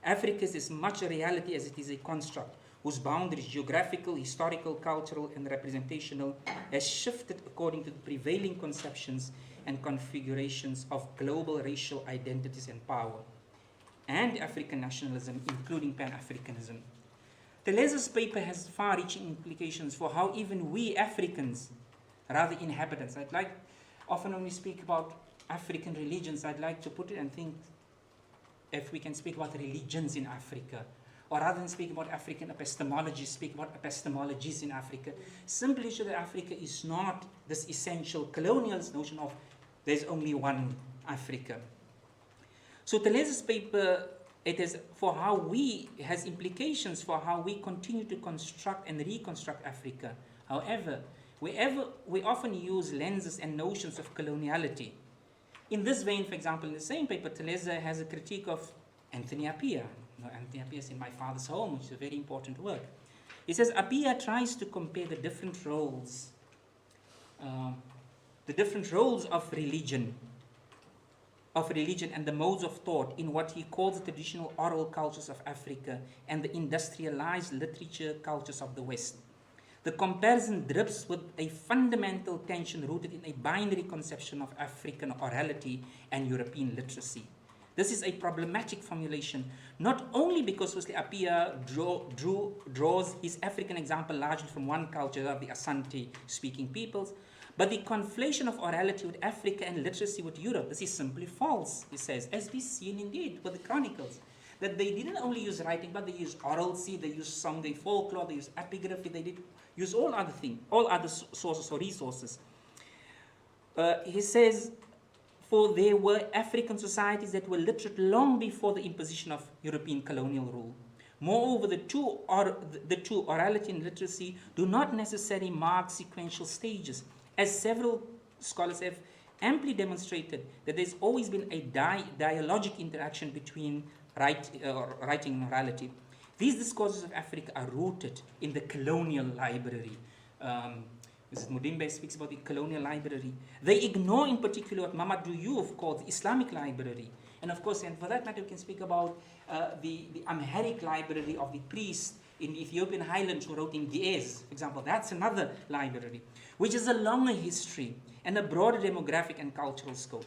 Africa is as much a reality as it is a construct, whose boundaries, geographical, historical, cultural, and representational, has shifted according to the prevailing conceptions and configurations of global racial identities and power, and African nationalism, including Pan-Africanism. Teleza's paper has far-reaching implications for how even we Africans, rather inhabitants, often when we speak about African religions, I'd like to put it and think if we can speak about religions in Africa, or rather than speaking about African epistemology, speak about epistemologies in Africa, simply show that Africa is not this essential colonialist notion of there's only one Africa. So Talese's paper, it has implications for how we continue to construct and reconstruct Africa. However, we often use lenses and notions of coloniality. In this vein, for example, in the same paper, Talese has a critique of Anthony Appiah. Anthony Appiah is In My Father's Home, which is a very important work. He says Appiah tries to compare the different roles of religion and the modes of thought in what he calls the traditional oral cultures of Africa and the industrialized literature cultures of the West. The comparison drips with a fundamental tension rooted in a binary conception of African orality and European literacy. This is a problematic formulation, not only because Appiah draws his African example largely from one culture of the Asante-speaking peoples, but the conflation of orality with Africa and literacy with Europe. This is simply false, he says, as we've seen indeed with the chronicles. That they didn't only use writing, but they used oralcy, they used Songhay folklore, they used epigraphy, they did use all other things, all other sources or resources. He says, for there were African societies that were literate long before the imposition of European colonial rule. Moreover, the two orality and literacy, do not necessarily mark sequential stages, as several scholars have amply demonstrated that there's always been a dialogic interaction between writing and orality. These discourses of Africa are rooted in the colonial library. Mrs. Mudimbe speaks about the colonial library. They ignore in particular what Mamadou Diouf called the Islamic library. And of course, and for that matter, we can speak about the Amharic library of the priests in the Ethiopian highlands who wrote in Ge'ez, for example. That's another library, which is a longer history and a broader demographic and cultural scope.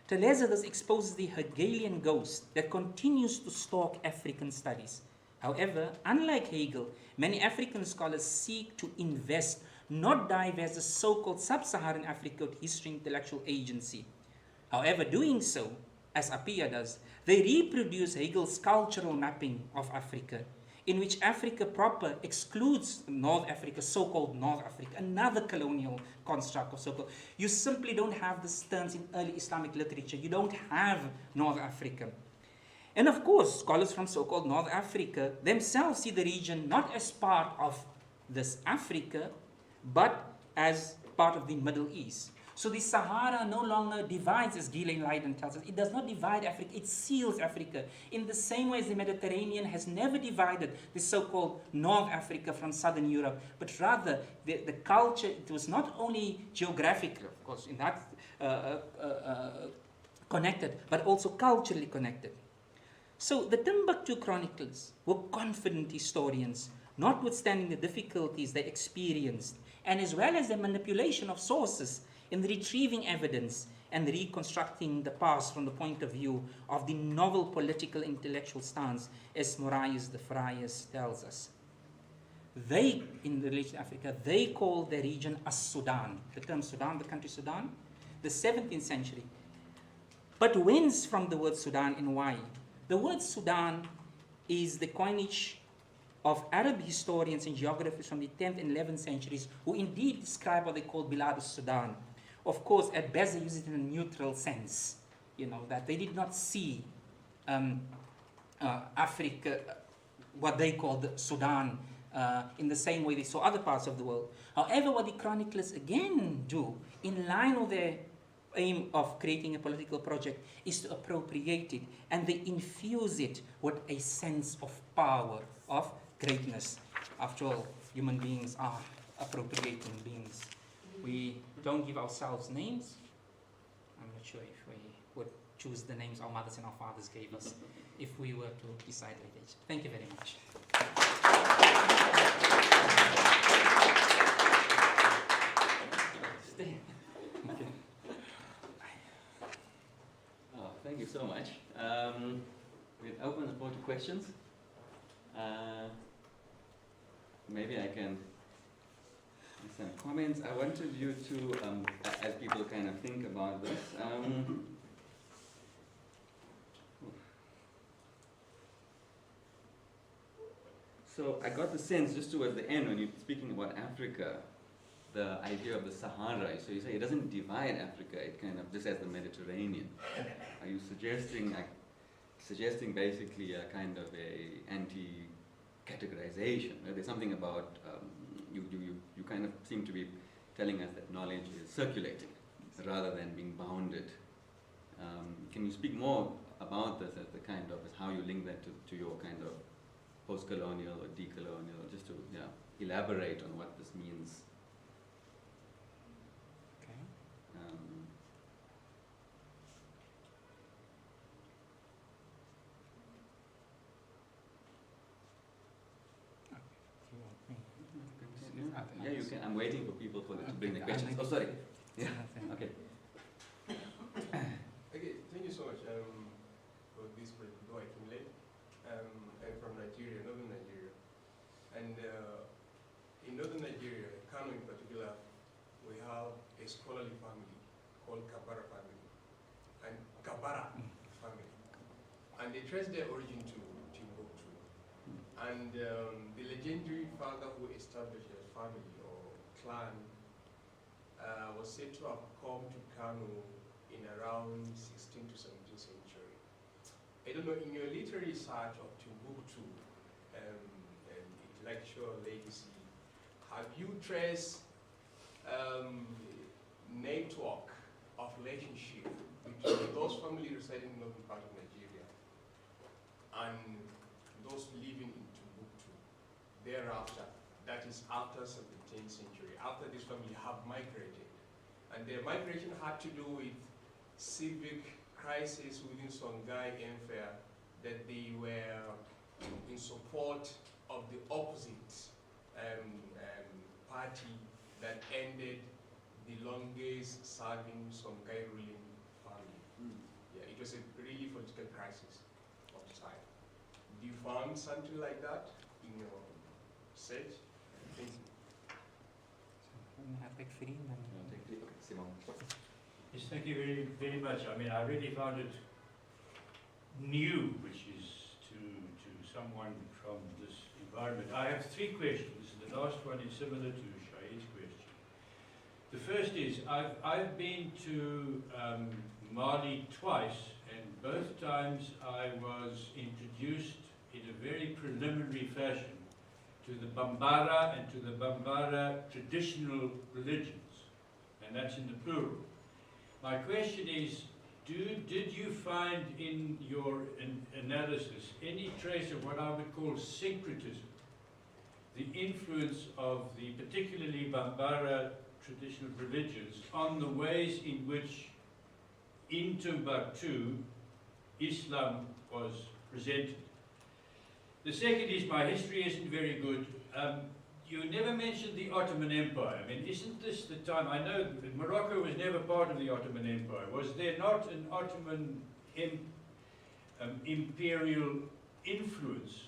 Talese thus exposes the Hegelian ghost that continues to stalk African studies. However, unlike Hegel, many African scholars seek to invest, not divest, the so-called sub-Saharan Africa with history and intellectual agency. However, doing so, as Appiah does, they reproduce Hegel's cultural mapping of Africa, in which Africa proper excludes North Africa, so-called North Africa, another colonial construct of so-called. You simply don't have these terms in early Islamic literature. You don't have North Africa. And of course, scholars from so-called North Africa themselves see the region not as part of this Africa, but as part of the Middle East. So the Sahara no longer divides, as Ghislaine Leiden tells us. It does not divide Africa, it seals Africa. In the same way as the Mediterranean has never divided the so-called North Africa from Southern Europe, but rather the culture, it was not only geographically, of course, in that connected, but also culturally connected. So the Timbuktu chroniclers were confident historians, notwithstanding the difficulties they experienced, and as well as the manipulation of sources in retrieving evidence and reconstructing the past from the point of view of the novel political intellectual stance, as Moraes Farias tells us. They, in relation to Africa, they call the region al-sūdān. The term Sudan, the country Sudan, the 17th century. But whence from the word Sudan and why? The word Sudan is the coinage of Arab historians and geographers from the 10th and 11th centuries who indeed describe what they call Bilad al-Sudan. Of course, at best they use it in a neutral sense, that they did not see Africa, what they called Sudan, in the same way they saw other parts of the world. However, what the chroniclers again do, in line with their aim of creating a political project, is to appropriate it, and they infuse it with a sense of power, of greatness. After all, human beings are appropriating beings. We don't give ourselves names. I'm not sure if we would choose the names our mothers and our fathers gave us if we were to decide like age. Thank you very much. Stay. Okay. Oh, thank you so much. We'll open the floor to questions. Maybe I can make some comments. I wanted you to, as people kind of think about this, So I got the sense just towards the end when you're speaking about Africa, the idea of the Sahara. So you say it doesn't divide Africa; it kind of just as the Mediterranean. Are you suggesting basically a kind of a anti-categorization? There's something about you kind of seem to be telling us that knowledge is circulating rather than being bounded. Can you speak more about this as the kind of how you link that to your kind of post-colonial or decolonial, just to elaborate on what this means? Okay. Yeah, you can. I'm waiting for people to bring the Okay, questions. Oh, sorry. Yeah. Okay. Okay, thank you so much for this presentation. Though I came late. I'm from Nigeria, northern Nigeria. And in northern Nigeria, Kano in particular, we have a scholarly family called Kabara family. And Kabara family. And they trace their origin to Timbuktu. And the legendary father who established their family or clan was said to have come to Kano in around 16th to 17th century. I don't know, in your literary research of Timbuktu and intellectual legacy, have you traced network of relationship between those families residing in the northern part of Nigeria and those living in Timbuktu thereafter, that is after 17th century, after this family have migrated? And their migration had to do with civic crisis within Songhay Empire, that they were in support of the opposite party that ended the longest serving Songhay ruling family. Yeah, it was a really political crisis of the time. Do you find something like that in your search? Thank you. Yes, thank you very, very much. I mean, I really found it new, which is to someone from this environment. I have three questions. The last one is similar to Shaheed's question. The first is, I've been to Mali twice, and both times I was introduced in a very preliminary fashion to the Bambara and to the Bambara traditional religions, and that's in the plural. My question is, did you find in your analysis any trace of what I would call syncretism, the influence of the particularly Bambara traditional religions on the ways in which in Timbuktu Islam was presented? The second is, my history isn't very good. You never mentioned the Ottoman Empire. I mean, isn't this the time? I know that Morocco was never part of the Ottoman Empire. Was there not an Ottoman imperial influence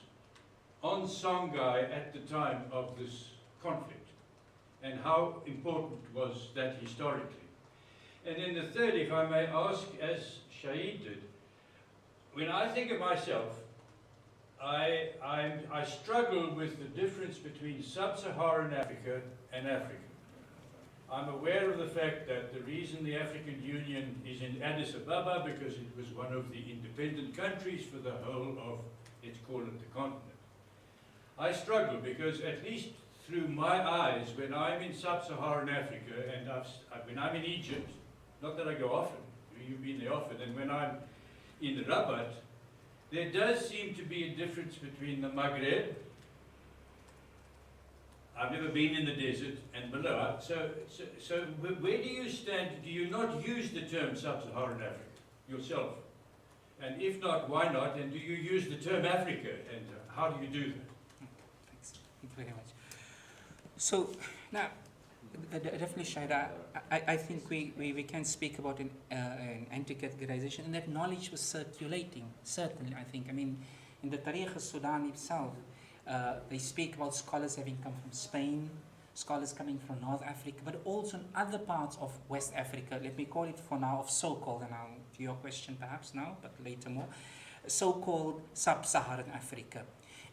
on Songhay at the time of this conflict? And how important was that historically? And then the third, if I may ask, as Shaheed did, when I think of myself, I struggle with the difference between sub-Saharan Africa and Africa. I'm aware of the fact that the reason the African Union is in Addis Ababa because it was one of the independent countries for the whole of, let's call it, the continent. I struggle because, at least through my eyes, when I'm in sub-Saharan Africa and when I'm in Egypt, not that I go often, you've been there often, and when I'm in Rabat, there does seem to be a difference between the Maghreb, I've never been in the desert, and below. So where do you stand? Do you not use the term sub-Saharan Africa yourself? And if not, why not? And do you use the term Africa? And how do you do that? Thanks. Thank you very much. So now, definitely, Shaheed, I think we can speak about an anti-categorization, and that knowledge was circulating, certainly, I think. I mean, in the Tārīḥ al-sūdān itself, they speak about scholars having come from Spain, scholars coming from North Africa, but also in other parts of West Africa. Let me call it for now of so-called, and I'll to your question perhaps now, but later more, so-called sub-Saharan Africa.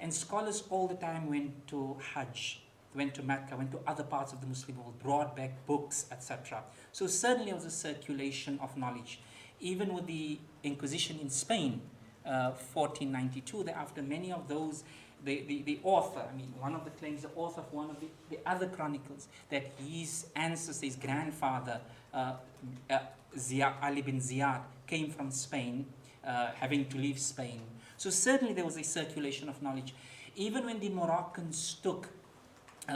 And scholars all the time went to Hajj, went to Mecca, went to other parts of the Muslim world, brought back books, etc. So certainly there was a circulation of knowledge. Even with the Inquisition in Spain, 1492, thereafter, many of those, the author, I mean, one of the claims, the author of one of the other chronicles, that his ancestor, his grandfather, Ali bin Ziyad, came from Spain, having to leave Spain. So certainly there was a circulation of knowledge. Even when the Moroccans took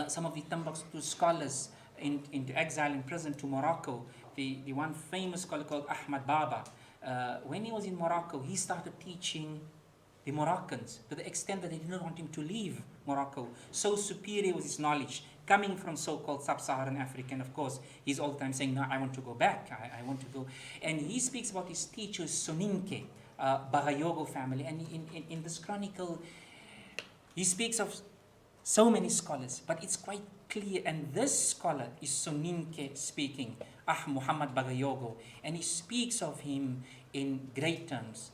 some of the Timbuktu scholars into exile in prison to Morocco, the one famous scholar called Ahmad Baba, when he was in Morocco, he started teaching the Moroccans to the extent that they did not want him to leave Morocco. So superior was his knowledge, coming from so-called sub-Saharan Africa. And of course, he's all the time saying, no, I want to go back, I want to go. And he speaks about his teachers, Soninke, Bagayogo family. And in this chronicle, he speaks of so many scholars, but it's quite clear. And this scholar is Soninke speaking, Muhammad Bagayogo. And he speaks of him in great terms.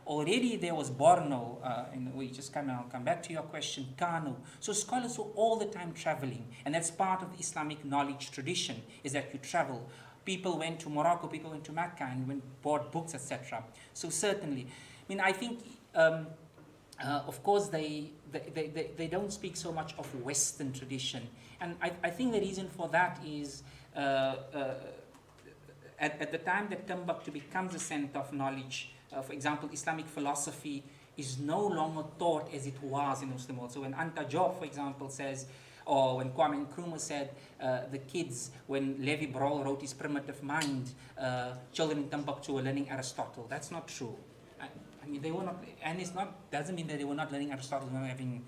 Already there was Borno, and we just I'll come back to your question, Kano. So scholars were all the time traveling, and that's part of the Islamic knowledge tradition, is that you travel. People went to Morocco, people went to Mecca, and bought books, etc. So certainly, I mean, I think, of course, they don't speak so much of Western tradition, and I think the reason for that is at the time that Timbuktu becomes a center of knowledge, for example, Islamic philosophy is no longer taught as it was in the Muslim world. So when Tayob, for example, says, or when Kwame Nkrumah said, the kids, when Levi Brol wrote his Primitive Mind, children in Timbuktu were learning Aristotle. That's not true. I mean, they were not, and it's not, doesn't mean that they were not learning Aristotle, they were having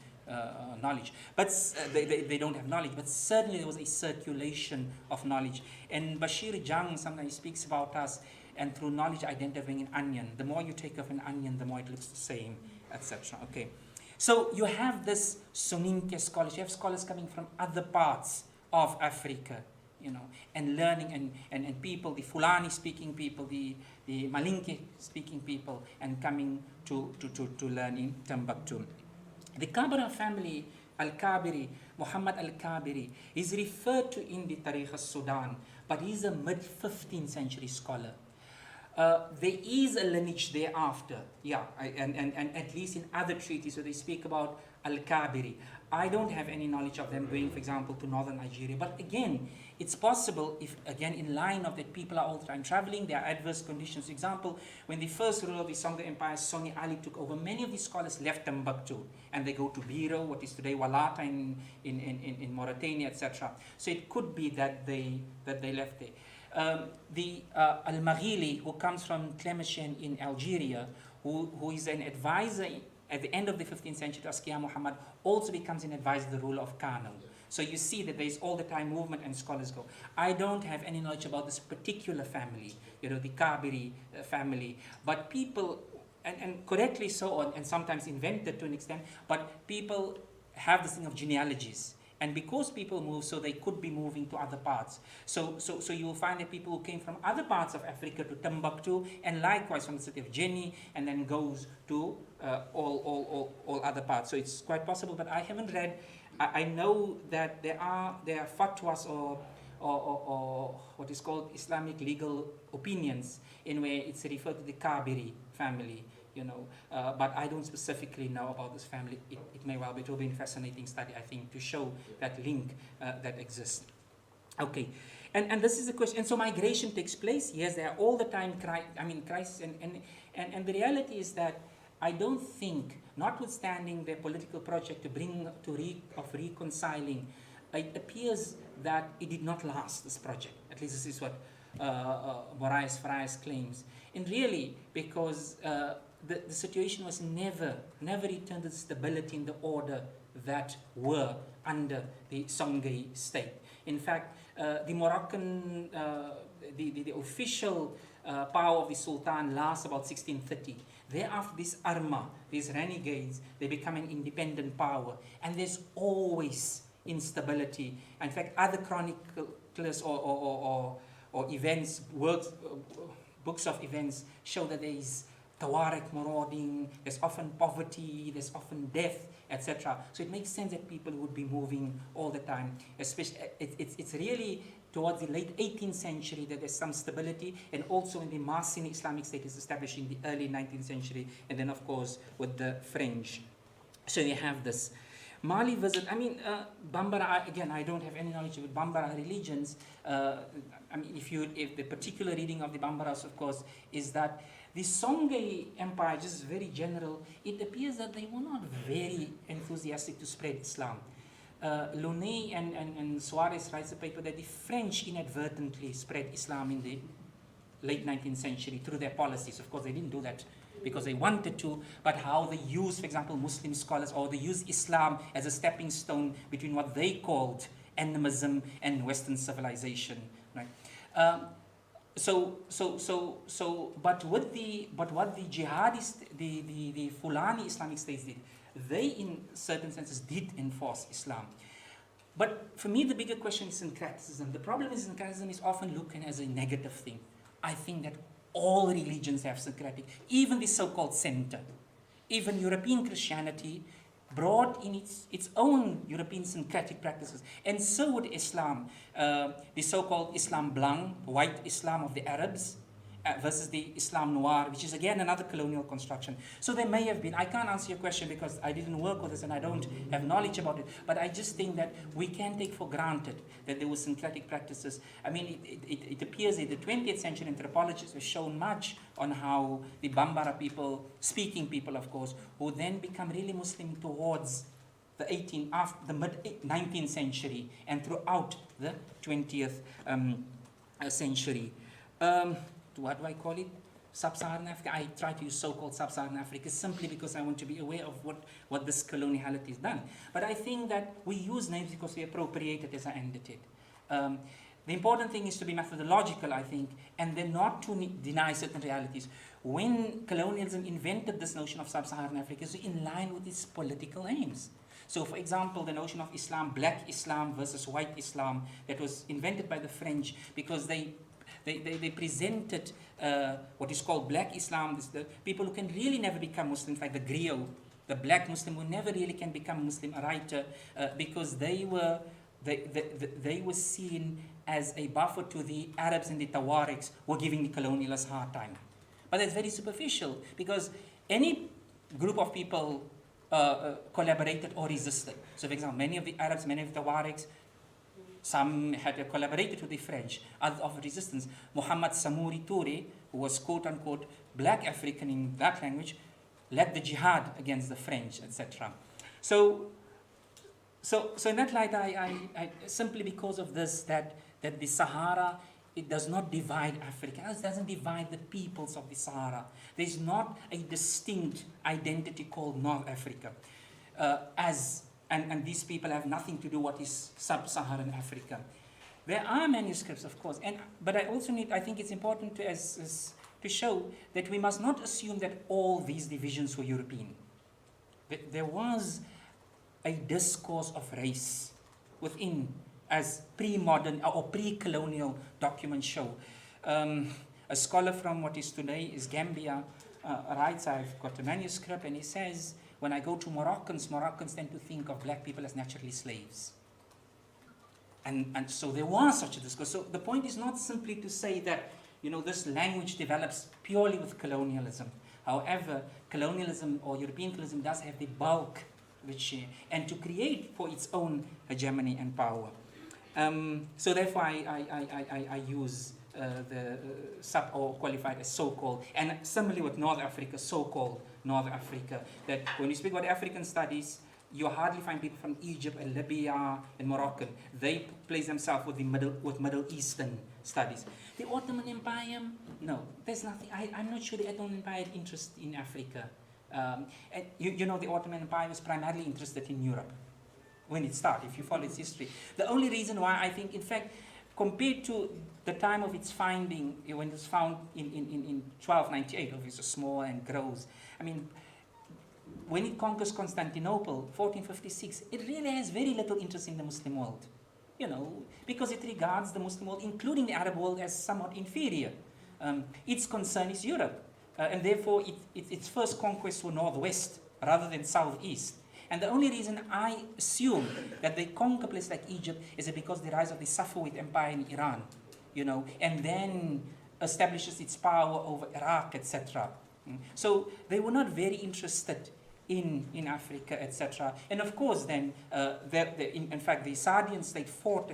knowledge. But they don't have knowledge, but certainly there was a circulation of knowledge. And Bashir Jang sometimes speaks about us, and through knowledge identifying an onion. The more you take of an onion, the more it looks the same, etc. Okay. So you have this Soninke scholars, you have scholars coming from other parts of Africa, you know, and learning, and people, the Fulani speaking people, the Malinke speaking people, and coming to learn in Timbuktu. The Kabara family, Al-Kabiri, Muhammad Al-Kabiri, is referred to in the Tārīḥ al-sūdān, but he's a mid-15th century scholar. There is a lineage thereafter, yeah, and at least in other treaties, so they speak about Al-Kabiri. I don't have any knowledge of them going, for example, to northern Nigeria, but again, it's possible if, again, in line of that people are all the time traveling, there are adverse conditions. For example, when the first ruler of the Songhay Empire, Songhay Ali, took over, many of these scholars left Timbuktu, and they go to Biro, what is today Walata in Mauritania, etc. So it could be that they left there. The Al-Maghili, who comes from Tlemcen in Algeria, who is an advisor at the end of the 15th century to Askia Muhammad, also becomes an advisor to the ruler of Kano. So you see that there is all the time movement and scholars go. I don't have any knowledge about this particular family, you know, the Kabiri family, but people, and correctly so, and sometimes invented to an extent, but people have this thing of genealogies. And because people move, so they could be moving to other parts. So you will find that people who came from other parts of Africa to Timbuktu, and likewise from the city of Jenny, and then goes to all other parts. So it's quite possible, but I haven't read. I know that there are fatwas or what is called Islamic legal opinions, in where it's referred to the Kabiri family. You know, but I don't specifically know about this family. It may well be. It will be a fascinating study, I think, to show that link that exists. Okay, and this is the question. And so migration takes place. Yes, there are all the time crises, and the reality is that I don't think, notwithstanding their political project of reconciling, it appears that it did not last, this project. At least this is what Moraes Farias claims. And really, because the situation was never returned to the stability and the order that were under the Songhay state. In fact, the Moroccan, the official power of the Sultan lasts about 1630. Thereafter, this Arma, these renegades, they become an independent power, and there's always instability. In fact, other chroniclers or events, books of events show that there is Tuāreg marauding, there's often poverty, there's often death etc. So it makes sense that people would be moving all the time. Especially, it's really towards the late 18th century that there's some stability, and also in the Massini Islamic State is established in the early 19th century, and then of course with the French. So you have this. Mali visit, I mean, Bambara, again, I don't have any knowledge of Bambara religions. I mean, if the particular reading of the Bambaras, of course, is that the Songhay Empire, just very general, it appears that they were not very enthusiastic to spread Islam. Launay and Suarez writes a paper that the French inadvertently spread Islam in the late 19th century through their policies. Of course, they didn't do that because they wanted to, but how they used, for example, Muslim scholars, or they used Islam as a stepping stone between what they called animism and Western civilization, right? But what the jihadists, the Fulani Islamic states did, they in certain senses did enforce Islam. But for me, the bigger question is syncretism. The problem is syncretism is often looked at as a negative thing. I think that all religions have syncretic, even the so-called center. Even European Christianity brought in its own European syncretic practices. And so would Islam, the so-called Islam blanc, white Islam of the Arabs, versus the Islam noir, which is again another colonial construction. So there may have been, I can't answer your question because I didn't work with this and I don't have knowledge about it, but I just think that we can take for granted that there were syncretic practices. I mean, it appears that the 20th century anthropologists have shown much on how the Bambara people, speaking people of course, who then become really Muslim towards the mid-19th century and throughout the 20th century. What do I call it? Sub-Saharan Africa. I try to use so-called Sub-Saharan Africa simply because I want to be aware of what this coloniality has done. But I think that we use names because we appropriate it, as I ended it. The important thing is to be methodological, I think, and then not to deny certain realities. When colonialism invented this notion of Sub-Saharan Africa, it's in line with its political aims. So, for example, the notion of Islam, black Islam versus white Islam, that was invented by the French because they presented what is called black Islam, the people who can really never become Muslims, like the griot, the black Muslim who never really can become Muslim, a writer, because they were seen as a buffer to the Arabs and the Tuaregs who were giving the colonialists a hard time. But that's very superficial, because any group of people collaborated or resisted. So, for example, many of the Arabs, many of the Tuaregs, some had collaborated with the French, others offered resistance. Mohamed Samori Touré, who was quote-unquote black African in that language, led the jihad against the French, etc. So in that light, I simply because of this, that the Sahara, it does not divide Africa. It doesn't divide the peoples of the Sahara. There is not a distinct identity called North Africa, and these people have nothing to do what is sub-Saharan Africa. There are manuscripts, of course, but I think it's important to show that we must not assume that all these divisions were European. There was a discourse of race within, as pre-modern or pre-colonial documents show. A scholar from what is today is Gambia writes, I've got a manuscript, and he says, when I go to Moroccans tend to think of black people as naturally slaves. And so there was such a discourse. So the point is not simply to say that, this language develops purely with colonialism. However, colonialism or European colonialism does have the bulk, and to create for its own hegemony and power. So therefore I use the sub or qualified as so-called, and similarly with North Africa, so-called North Africa, that when you speak about African studies, you hardly find people from Egypt and Libya and Moroccan. They place themselves with Middle Eastern studies. The Ottoman Empire, no, there's nothing. I'm not sure the Ottoman Empire had interest in Africa. And the Ottoman Empire was primarily interested in Europe when it started, if you follow its history. The only reason why I think, in fact, compared to the time of its finding, when it was found in 1298, obviously small and grows. I mean, when it conquers Constantinople, 1456, it really has very little interest in the Muslim world. Because it regards the Muslim world, including the Arab world, as somewhat inferior. Its concern is Europe. And therefore, its first conquests were northwest rather than southeast. And the only reason I assume that they conquer places like Egypt is because the rise of the Safavid Empire in Iran, and then establishes its power over Iraq, etc. So they were not very interested in Africa, etc. And of course, then, in fact, the Sa'dian state fought,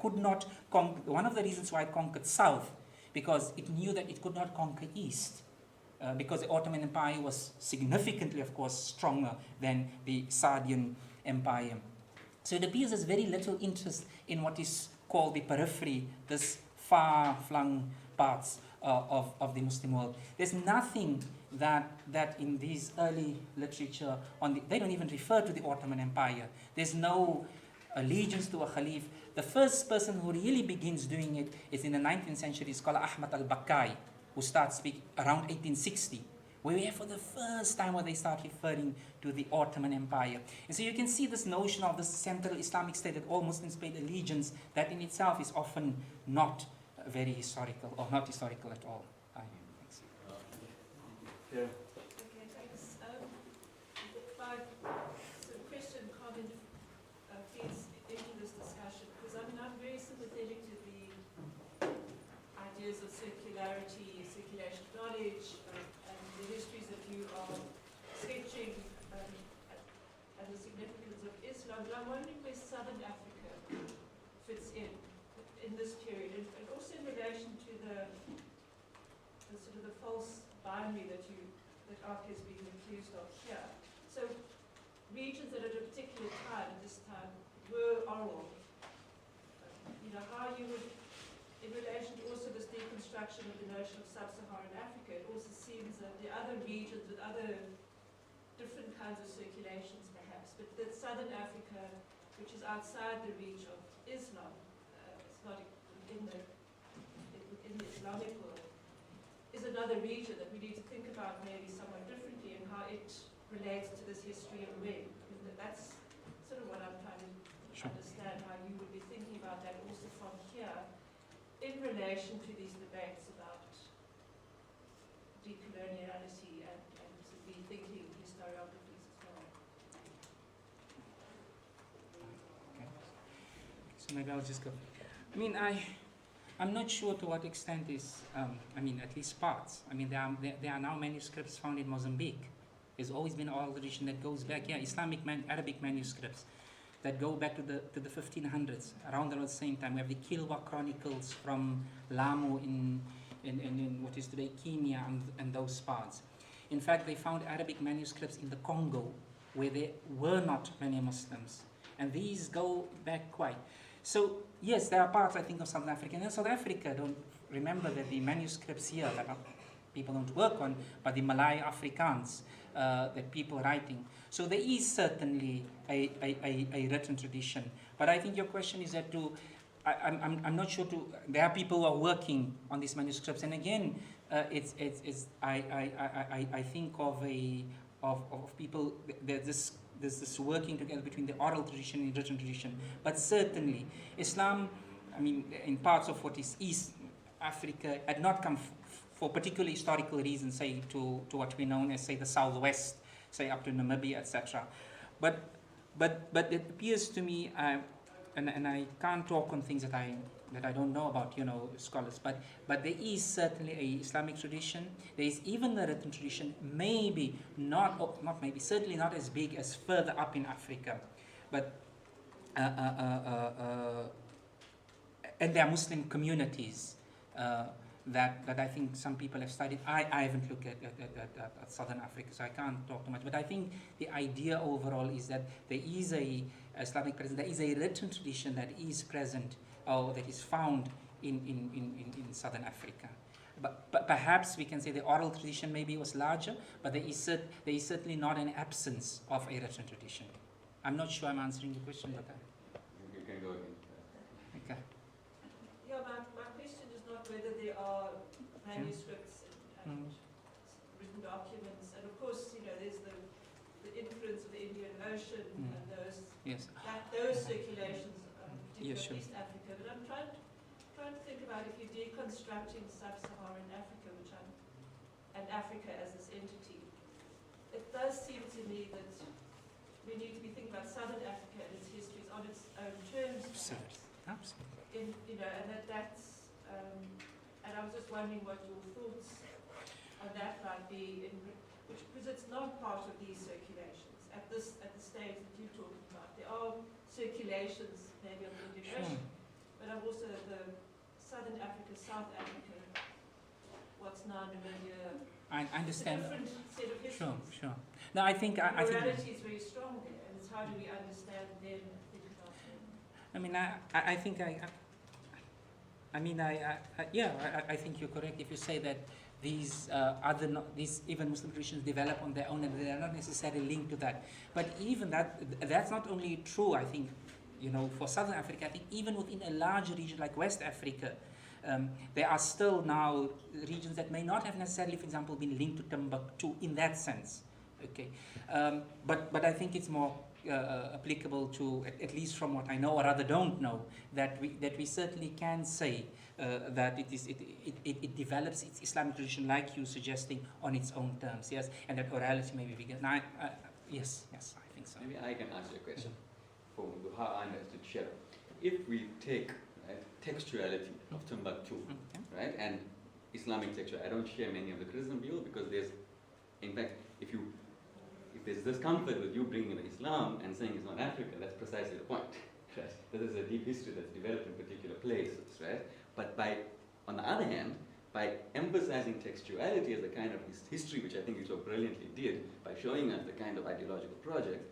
could not conquer. One of the reasons why it conquered south, because it knew that it could not conquer east. Because the Ottoman Empire was significantly, of course, stronger than the Sa'dian Empire. So it appears there's very little interest in what is called the periphery, this far-flung parts of the Muslim world. There's nothing that in these early literature, they don't even refer to the Ottoman Empire. There's no allegiance to a Khalif. The first person who really begins doing it is in the 19th century scholar Ahmad al-Bakkai, who starts speaking around 1860, where we have for the first time where they start referring to the Ottoman Empire. And so you can see this notion of this central Islamic state that all Muslims paid allegiance, that in itself is often not very historical, or not historical at all. Thanks. Yeah. Okay, thanks. My question, comment, feeds into this discussion, because I'm very sympathetic to the ideas of circularity, circulation of knowledge, and the histories that you are sketching, and the significance of Islam. But I'm wondering where Southern Africa fits in this period, and also in relation to the sort of the false binary that ARC has been accused of here. So regions that at a particular time, at this time, were oral. How you would, in relation to also this deconstruction of the notion of sub-Saharan Africa, it also seems that the other regions with other different kinds of circulations perhaps, but that Southern Africa, which is outside the reach of Islam, it's not in the Islamic world, is another region that we need to think about maybe somewhat differently, and how it relates to this history of when. That's sort of what I'm trying to understand, how you would be thinking about that also from here, in relation to these debates about decoloniality and to be thinking historiographies as well. Okay. So maybe I'll just go. I'm not sure to what extent is, at least parts. There are now manuscripts found in Mozambique. There's always been oral tradition that goes back, Arabic manuscripts that go back to the 1500s, around the same time. We have the Kilwa Chronicles from Lamu in what is today Kenya and those parts. In fact, they found Arabic manuscripts in the Congo, where there were not many Muslims. And these go back quite. So, yes, there are parts, I think, of South Africa. And in South Africa, don't remember that the manuscripts here that people don't work on, but the Malay Afrikaans that people writing. So there is certainly a written tradition. But I think your question is that I'm not sure there are people who are working on these manuscripts. And again, I think of people, there's this working together between the oral tradition and the written tradition. But certainly, Islam, in parts of what is East Africa, had not come for particular historical reasons, say, to what we know as, say, the Southwest, say, up to Namibia, etc. But it appears to me, and I can't talk on things that I don't know about, scholars, but there is certainly a Islamic tradition. There is even the written tradition, maybe certainly not as big as further up in Africa, but and there are Muslim communities that I think some people have studied. I haven't looked at Southern Africa, so I can't talk too much. But I think the idea overall is that there is a Islamic presence, there is a written tradition that is present, or that is found in Southern Africa. But perhaps we can say the oral tradition maybe was larger, but there is certainly not an absence of a written tradition. I'm not sure I'm answering the question, but you can go again. Okay. Yeah, my question is not whether there are manuscripts and written documents, and of course, there's the influence of the Indian Ocean and those circulations, particularly East Africa. But I'm trying to think about if you're deconstructing sub-Saharan Africa, and Africa as this entity, it does seem to me that we need to be thinking about Southern Africa and its histories on its own terms. Absolutely. Absolutely. And I was just wondering what your thoughts on that might be, because it's not part of these circulations at the stage that you're talking about. There are circulations maybe on the Indian Ocean, but I'm also the Southern Africa, South Africa, what's now Namibia. I understand. It's a different set of histories. Sure. No, I think morality is very strong there, and it's how do we understand them and think about them. I mean, I think you're correct if you say that these these even Muslim traditions develop on their own and they are not necessarily linked to that. But even that's not only true. I think, for Southern Africa, I think even within a larger region like West Africa, there are still now regions that may not have necessarily, for example, been linked to Timbuktu in that sense. Okay, but I think it's more applicable to, at least from what I know or rather don't know, that we certainly can say that it develops its Islamic tradition, like you suggesting, on its own terms. Yes, and that orality may be bigger. Yes, I think so. Maybe I can answer a question for how I understood Shep. If we take textuality of Timbuktu, right, and Islamic texture, I don't share many of the criticism view because there's, in fact, if there's discomfort with you bringing in Islam and saying it's not Africa, that's precisely the point. Right? That is a deep history that's developed in particular places, right? But on the other hand, by emphasizing textuality as a kind of history, which I think you so brilliantly did, by showing us the kind of ideological project,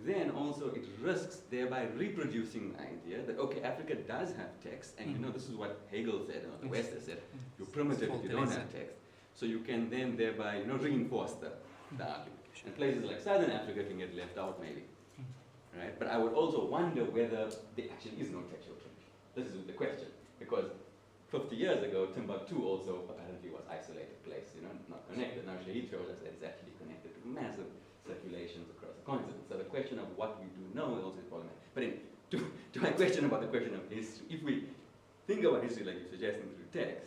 then also it risks thereby reproducing the idea that, okay, Africa does have text, and this is what Hegel said, and what the West has said, you're primitive if you don't have text. So you can then thereby, reinforce the argument. And places like Southern Africa can get left out maybe, right? But I would also wonder whether there actually is no textual tradition. This is the question, because 50 years ago, Timbuktu also apparently was isolated place, not connected. Now Shaheed shows us that it's actually connected to massive circulations across the continent. So the question of what we do know is also problematic. But to my question about the question of history, if we think about history like you're suggesting through text,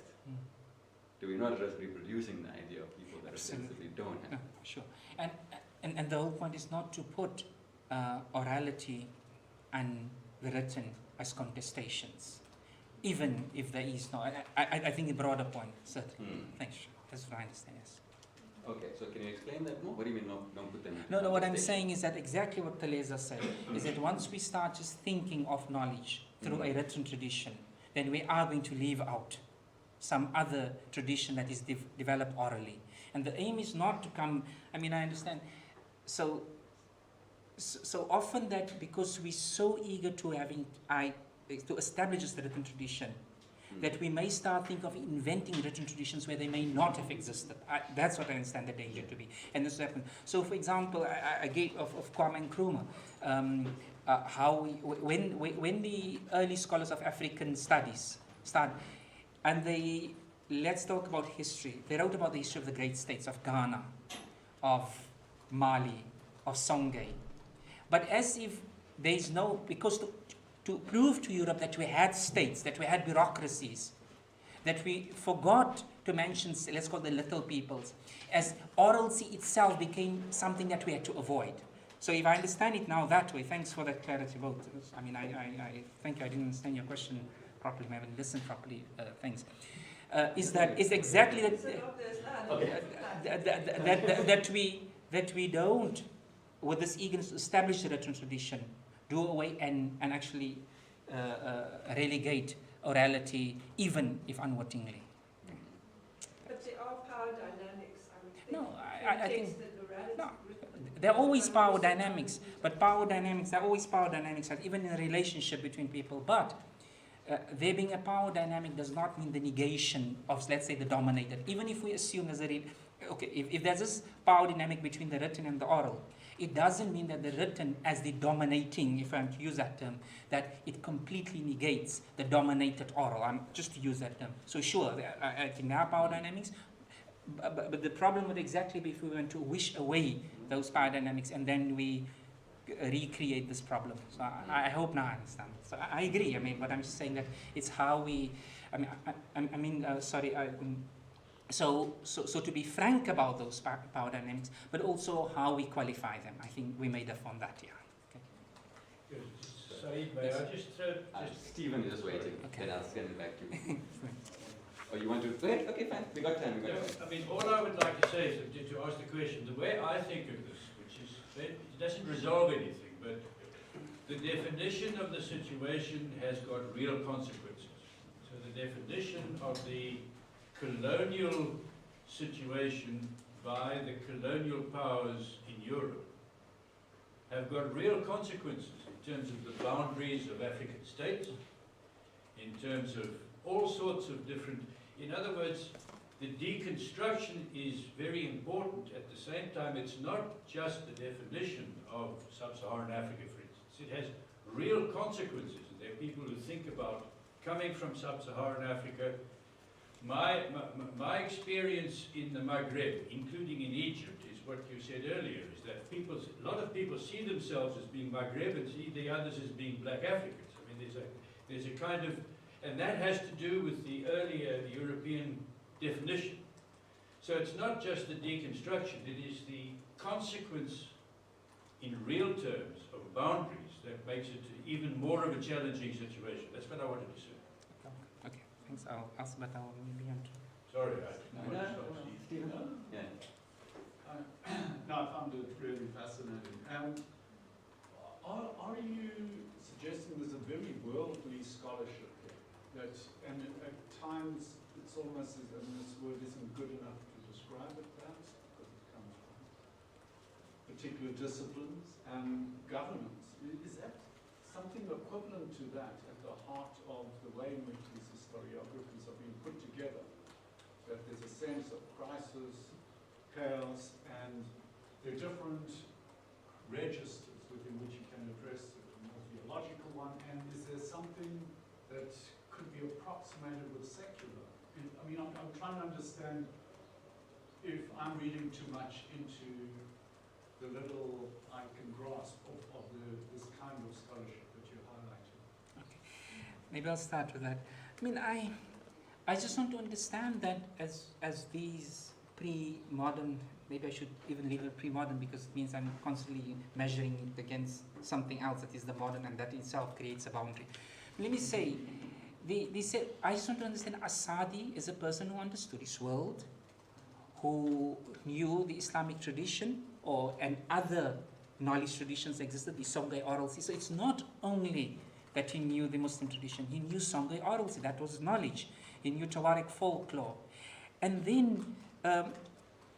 do we not risk reproducing the idea of people that ostensibly don't have? Sure. And the whole point is not to put orality and the written as contestations, even if there is no. I think the broader point, certainly. Thanks. That's what I understand, yes. Okay, so can you explain that more? What do you mean don't put them in No, what I'm saying is that exactly what Taleza said, is that once we start just thinking of knowledge through a written tradition, then we are going to leave out some other tradition that is developed orally. And the aim is not to come, I understand, so often that because we're so eager to establish this written tradition, that we may start thinking of inventing written traditions where they may not have existed. That's what I understand the danger to be. And this happens. So for example, I gave of Kwame Nkrumah, when the early scholars of African studies start, and let's talk about history. They wrote about the history of the great states of Ghana, of Mali, of Songhay. But as if there is because to prove to Europe that we had states, that we had bureaucracies, that we forgot to mention, let's call the little peoples, as oralcy itself became something that we had to avoid. So if I understand it now that way, thanks for that clarity both. I think I didn't understand your question properly, I haven't listened properly, thanks. Is exactly that we don't, with this eagerness to establish a written tradition, do away and actually relegate orality, even if unwittingly. But there are power dynamics, I would think. No, I think there are always power dynamics, but there are always power dynamics, even in a relationship between people. But there being a power dynamic does not mean the negation of, let's say, the dominated. Even if we assume there's if there's this power dynamic between the written and the oral, it doesn't mean that the written as the dominating, if I'm to use that term, that it completely negates the dominated oral. I'm just to use that term. So sure, I think there are power dynamics, but the problem would exactly be if we went to wish away those power dynamics and then we recreate this problem. So I hope now I understand. So I agree. But I'm just saying that it's how we. So to be frank about those power dynamics, but also how we qualify them. I think we made up on that, yeah. Good. Saeed, may I just Stephen is just waiting. Okay. Then I'll send it back to you. Oh, you want to? Wait, okay, fine. We got time. I mean, all I would like to say is to ask the question, the way I think of this, which is, it doesn't resolve anything, but the definition of the situation has got real consequences. So the definition of the colonial situation by the colonial powers in Europe have got real consequences in terms of the boundaries of African states, in terms of all sorts of different. In other words, the deconstruction is very important. At the same time, it's not just the definition of sub-Saharan Africa, for instance. It has real consequences. And there are people who think about coming from sub-Saharan Africa. My experience in the Maghreb, including in Egypt, is what you said earlier, is that a lot of people see themselves as being Maghrebans, see the others as being black Africans. I mean, there's a kind of, and that has to do with the earlier European definition. So it's not just the deconstruction, it is the consequence in real terms of boundaries that makes it even more of a challenging situation. That's what I wanted to say. Okay, thanks. I'll ask, but I'll maybe on to. Sorry, I didn't want to stop Steve. Stephen? Yeah. No, I found it really fascinating. Are you suggesting there's a very worldly scholarship here? That, and at times it's almost as, and this word isn't good enough to describe it perhaps, because it comes from particular disciplines and governance. Is that something equivalent to that at the heart of the way in which these historiographies are being put together? That there's a sense of crisis, chaos, and there are different registers within which you can address it, a more theological one, and is there something that could be approximated with secular? I mean, I'm trying to understand if I'm reading too much into the little I can grasp of this kind of scholarship that you're highlighting. Okay. Maybe I'll start with that. I mean, I just want to understand that as these pre-modern, maybe I should even leave it pre-modern because it means I'm constantly measuring it against something else that is the modern, and that itself creates a boundary. Let me say, they say, I just want to understand Asadi is a person who understood his world, who knew the Islamic tradition and other knowledge traditions existed, the Songhay oralcy. So it's not only that he knew the Muslim tradition, he knew Songhay oralcy, that was knowledge. He knew Tuāreg folklore. And then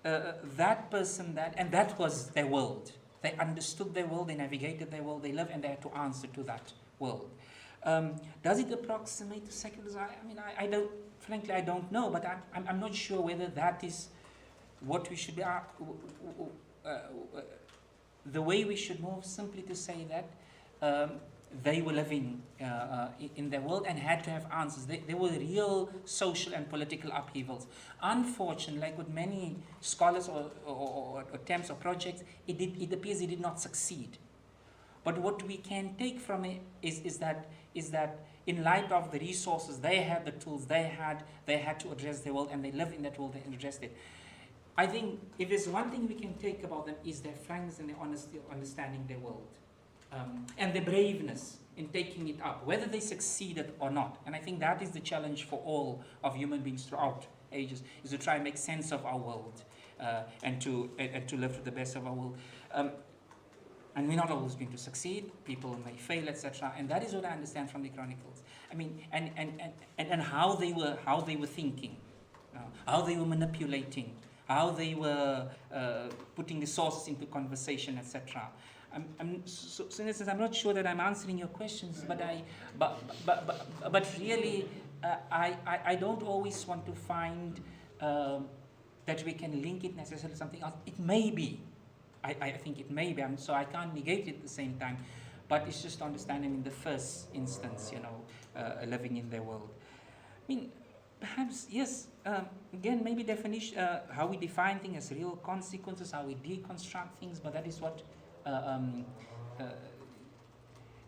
that person, and that was their world. They understood their world, they navigated their world, they lived, and they had to answer to that world. Does it approximate to secularism? I mean, I don't, frankly, I don't know, but I'm not sure whether that is what we should be, the way we should move, simply to say that they were living in their world and had to have answers. There were real social and political upheavals. Unfortunately, like with many scholars or attempts or projects, it appears it did not succeed. But what we can take from it is that in light of the resources, they had the tools, they had to address their world, and they lived in that world and addressed it. I think if there's one thing we can take about them is their frankness and their honesty of understanding their world. And their braveness in taking it up, whether they succeeded or not. And I think that is the challenge for all of human beings throughout ages, is to try and make sense of our world and to live to the best of our world. And we're not always going to succeed. People may fail, etc. And that is what I understand from the chronicles. I mean, and how they were thinking, how they were manipulating, how they were putting the sources into conversation, etc. So in essence, I'm not sure that I'm answering your questions, but really, I don't always want to find that we can link it necessarily to something else. It may be. I think it may be, so I can't negate it at the same time, but it's just understanding in the first instance, living in their world. I mean, perhaps, yes, again, maybe definition, how we define things as real consequences, how we deconstruct things, but that is what,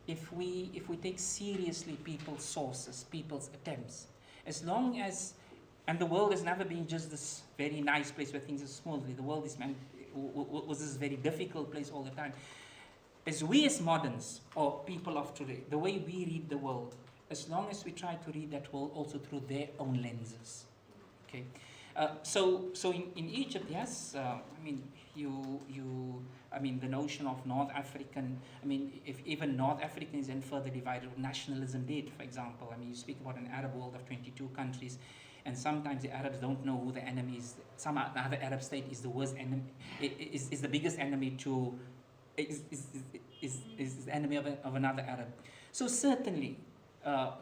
if we take seriously people's sources, people's attempts, as long as And the world has never been just this very nice place where things are smoothly. The world was this very difficult place all the time. As we as moderns, or people of today, the way we read the world, as long as we try to read that world also through their own lenses. Okay, so in Egypt, yes, I mean the notion of North African, if even North African is then further divided, what nationalism did, for example. I mean, you speak about an Arab world of 22 countries, and sometimes the Arabs don't know who the enemy is. Some other Arab state is the worst enemy, is the biggest enemy to, is the enemy of another Arab. So certainly,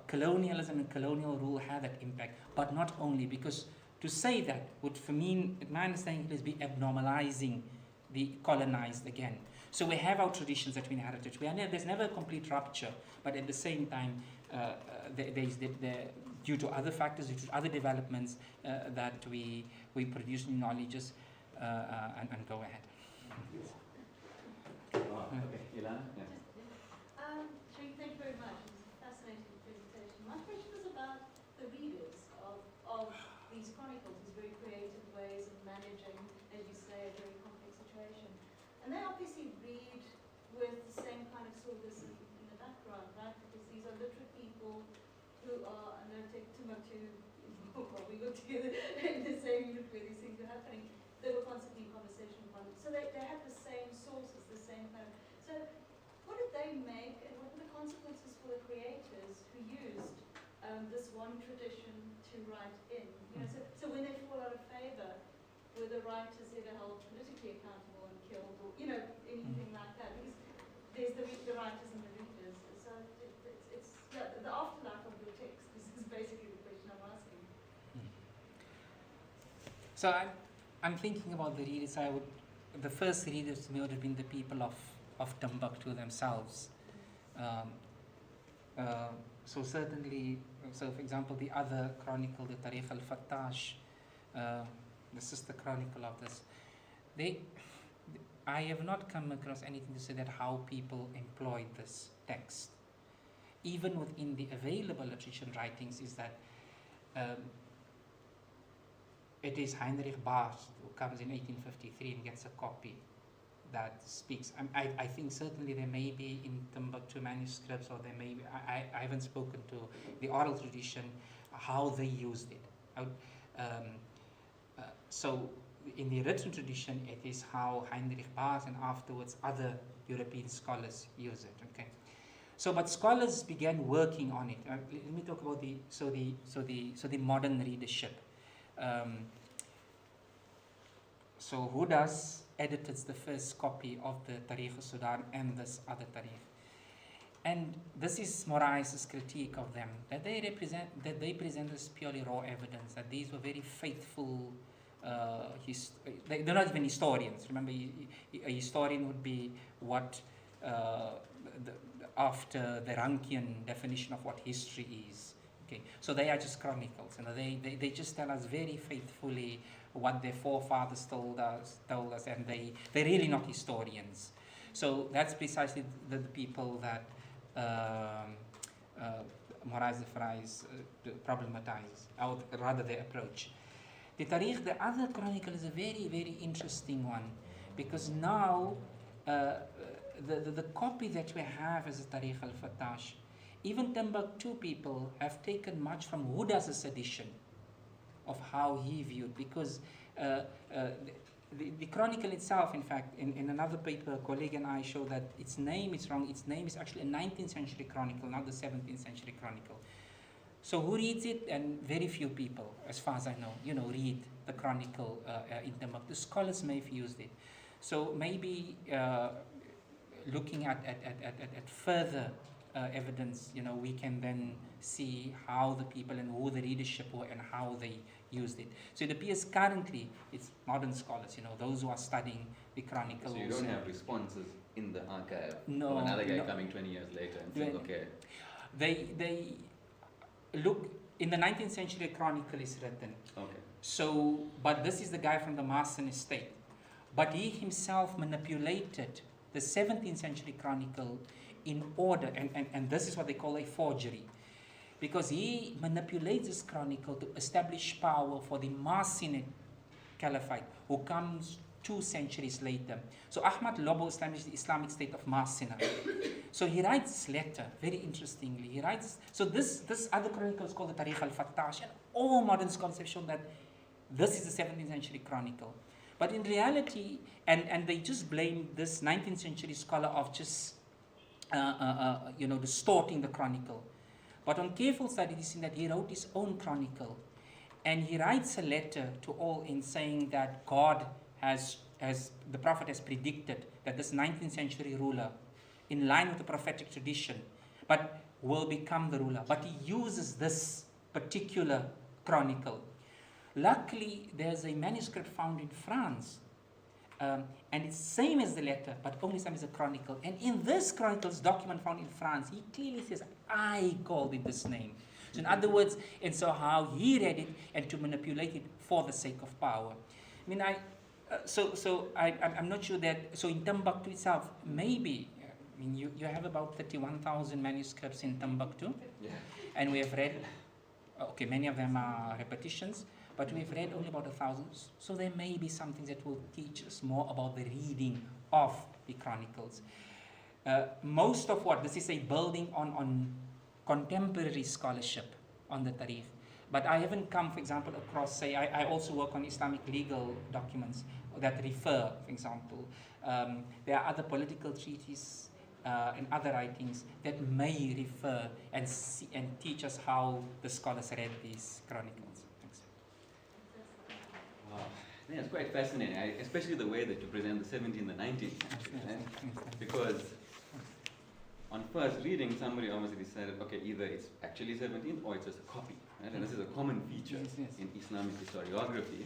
colonialism and colonial rule had that impact, but not only, because to say that would, for me, my understanding is be abnormalizing the colonized again. So we have our traditions that we inherited. There's never a complete rupture, but at the same time, due to other factors, due to other developments, that we produce new knowledges and go ahead. Okay, Ilana? Yeah. Shaheed, thank you very much. It was a fascinating presentation. My question was about the readers of these chronicles, these very creative ways of managing, as you say, a very complex situation. And they obviously read with the same kind of sordidness in the background, right? Because these are literate people who are, and they'll take Timbuktu, well, we work together in the same unit where these things were happening. They were constantly in conversation with one another. So they had the same sources, the same kind of. So what did they make, and what were the consequences for the creators who used this one tradition to write in? You know, so when they fall out of favor, were the writers ever held politically accountable and killed, or anything like that? Because there's the writers and the readers. So it's the afterlife of your text. This is basically the question I'm asking. So I'm thinking about the readers. The first readers to me would have been the people of Timbuktu themselves. So certainly, for example, the other chronicle, the Tārīḥ el-Fettach, the sister chronicle of this, I have not come across anything to say that how people employed this text. Even within the available literature and writings, is that it is Heinrich Barth who comes in 1853 and gets a copy that speaks. I think certainly there may be in Timbuktu manuscripts, or there may be, I haven't spoken to the oral tradition, how they used it. So in the written tradition, it is how Heinrich Barth and afterwards other European scholars use it. Okay. So, but scholars began working on it. Let me talk about the modern readership. So Hudas edited the first copy of the Tayob al-sūdān and this other Tārīḥ. And this is Moraes' critique of them, that they present as purely raw evidence, that these were very faithful, they're not even historians. Remember, a historian would be what, after the Rankian definition of what history is. Okay, so they are just chronicles, and they just tell us very faithfully what their forefathers told us, and they're really not historians. So that's precisely the people that Moraes Farias problematizes, or rather their approach. The Tārīḥ, the other chronicle, is a very, very interesting one, because now the copy that we have as a Tārīḥ al-Fettach, even Timbuktu people have taken much from Hudas' edition of how he viewed, because the chronicle itself, in fact, in another paper, a colleague and I show that its name is wrong. Its name is actually a 19th-century chronicle, not the 17th-century chronicle. So who reads it? And very few people, as far as I know, read the chronicle in Timbuktu. The scholars may have used it. So maybe looking at further evidence, we can then see how the people and who the readership were and how they used it. So it appears currently it's modern scholars, those who are studying the chronicles. So you don't have responses in the archive? No. Of another guy coming 20 years later and saying, okay. They look, in the 19th century, a chronicle is written. Okay. So, but this is the guy from the Marsan estate. But he himself manipulated the 17th century chronicle in order, and this is what they call a forgery. because he manipulates this chronicle to establish power for the Marcinid Caliphate, who comes 2 centuries later. So Ahmad Lobo established the Islamic State of Marcina. So he writes this letter, very interestingly. He writes, so this other chronicle is called the Tārīḥ el-Fettach, and all modern scholars have shown that this is the 17th century chronicle. But in reality, and they just blame this 19th century scholar of just, distorting the chronicle. But on careful study, you see that he wrote his own chronicle. And he writes a letter to all in saying that God has the Prophet has predicted that this 19th century ruler, in line with the prophetic tradition, but will become the ruler. But he uses this particular chronicle. Luckily, there's a manuscript found in France, and it's same as the letter, but only same as a chronicle. And in this chronicles document found in France, he clearly says, I called it this name. So in other words, and so how he read it and to manipulate it for the sake of power. I mean, I'm not sure that, so in Timbuktu itself, maybe, I mean, you have about 31,000 manuscripts in Timbuktu. Yeah. And we have read, okay, many of them are repetitions, but we've read only about 1,000. So there may be something that will teach us more about the reading of the chronicles. Most of what, this is a building on contemporary scholarship on the Tārīḥ. But I haven't come, for example, across, say, I also work on Islamic legal documents that refer, for example. There are other political treaties and other writings that may refer and teach us how the scholars read these chronicles. Thanks. Wow. Yeah, it's quite fascinating, especially the way that you present the 17th and 19th century, right? Because on first reading, somebody obviously decided, okay, either it's actually 17th or it's just a copy, right? And this is a common feature in Islamic historiography,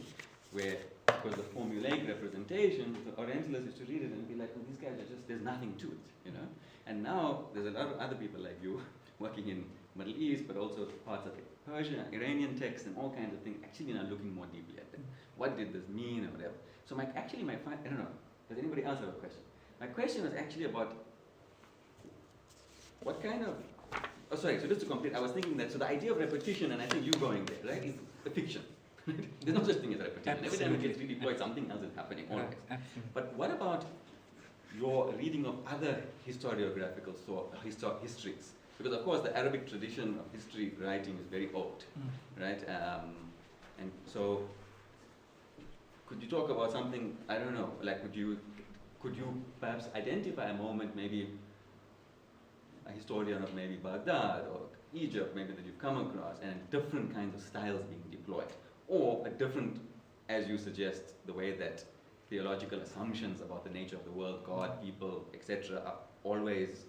where, because the formulaic representation, the Orientalists used to read it and be like, well, these guys are just, there's nothing to it, you know? And now, there's a lot of other people like you, working in Middle East, but also parts of Persian, Iranian texts, and all kinds of things, actually now looking more deeply at them. What did this mean, or whatever? So I don't know, does anybody else have a question? My question was actually about what kind of, so just to complete, I was thinking that, so the idea of repetition, and I think you going there, right, is a fiction. There's no such thing as repetition. Every time it gets redeployed, something else is happening, always. But what about your reading of other historiographical histories? Because of course the Arabic tradition of history writing is very old, right? And so, could you talk about something, I don't know, like could you perhaps identify a moment, maybe a historian of maybe Baghdad or Egypt, maybe that you've come across, and different kinds of styles being deployed, or a different, as you suggest, the way that theological assumptions about the nature of the world, God, people, etc., are always,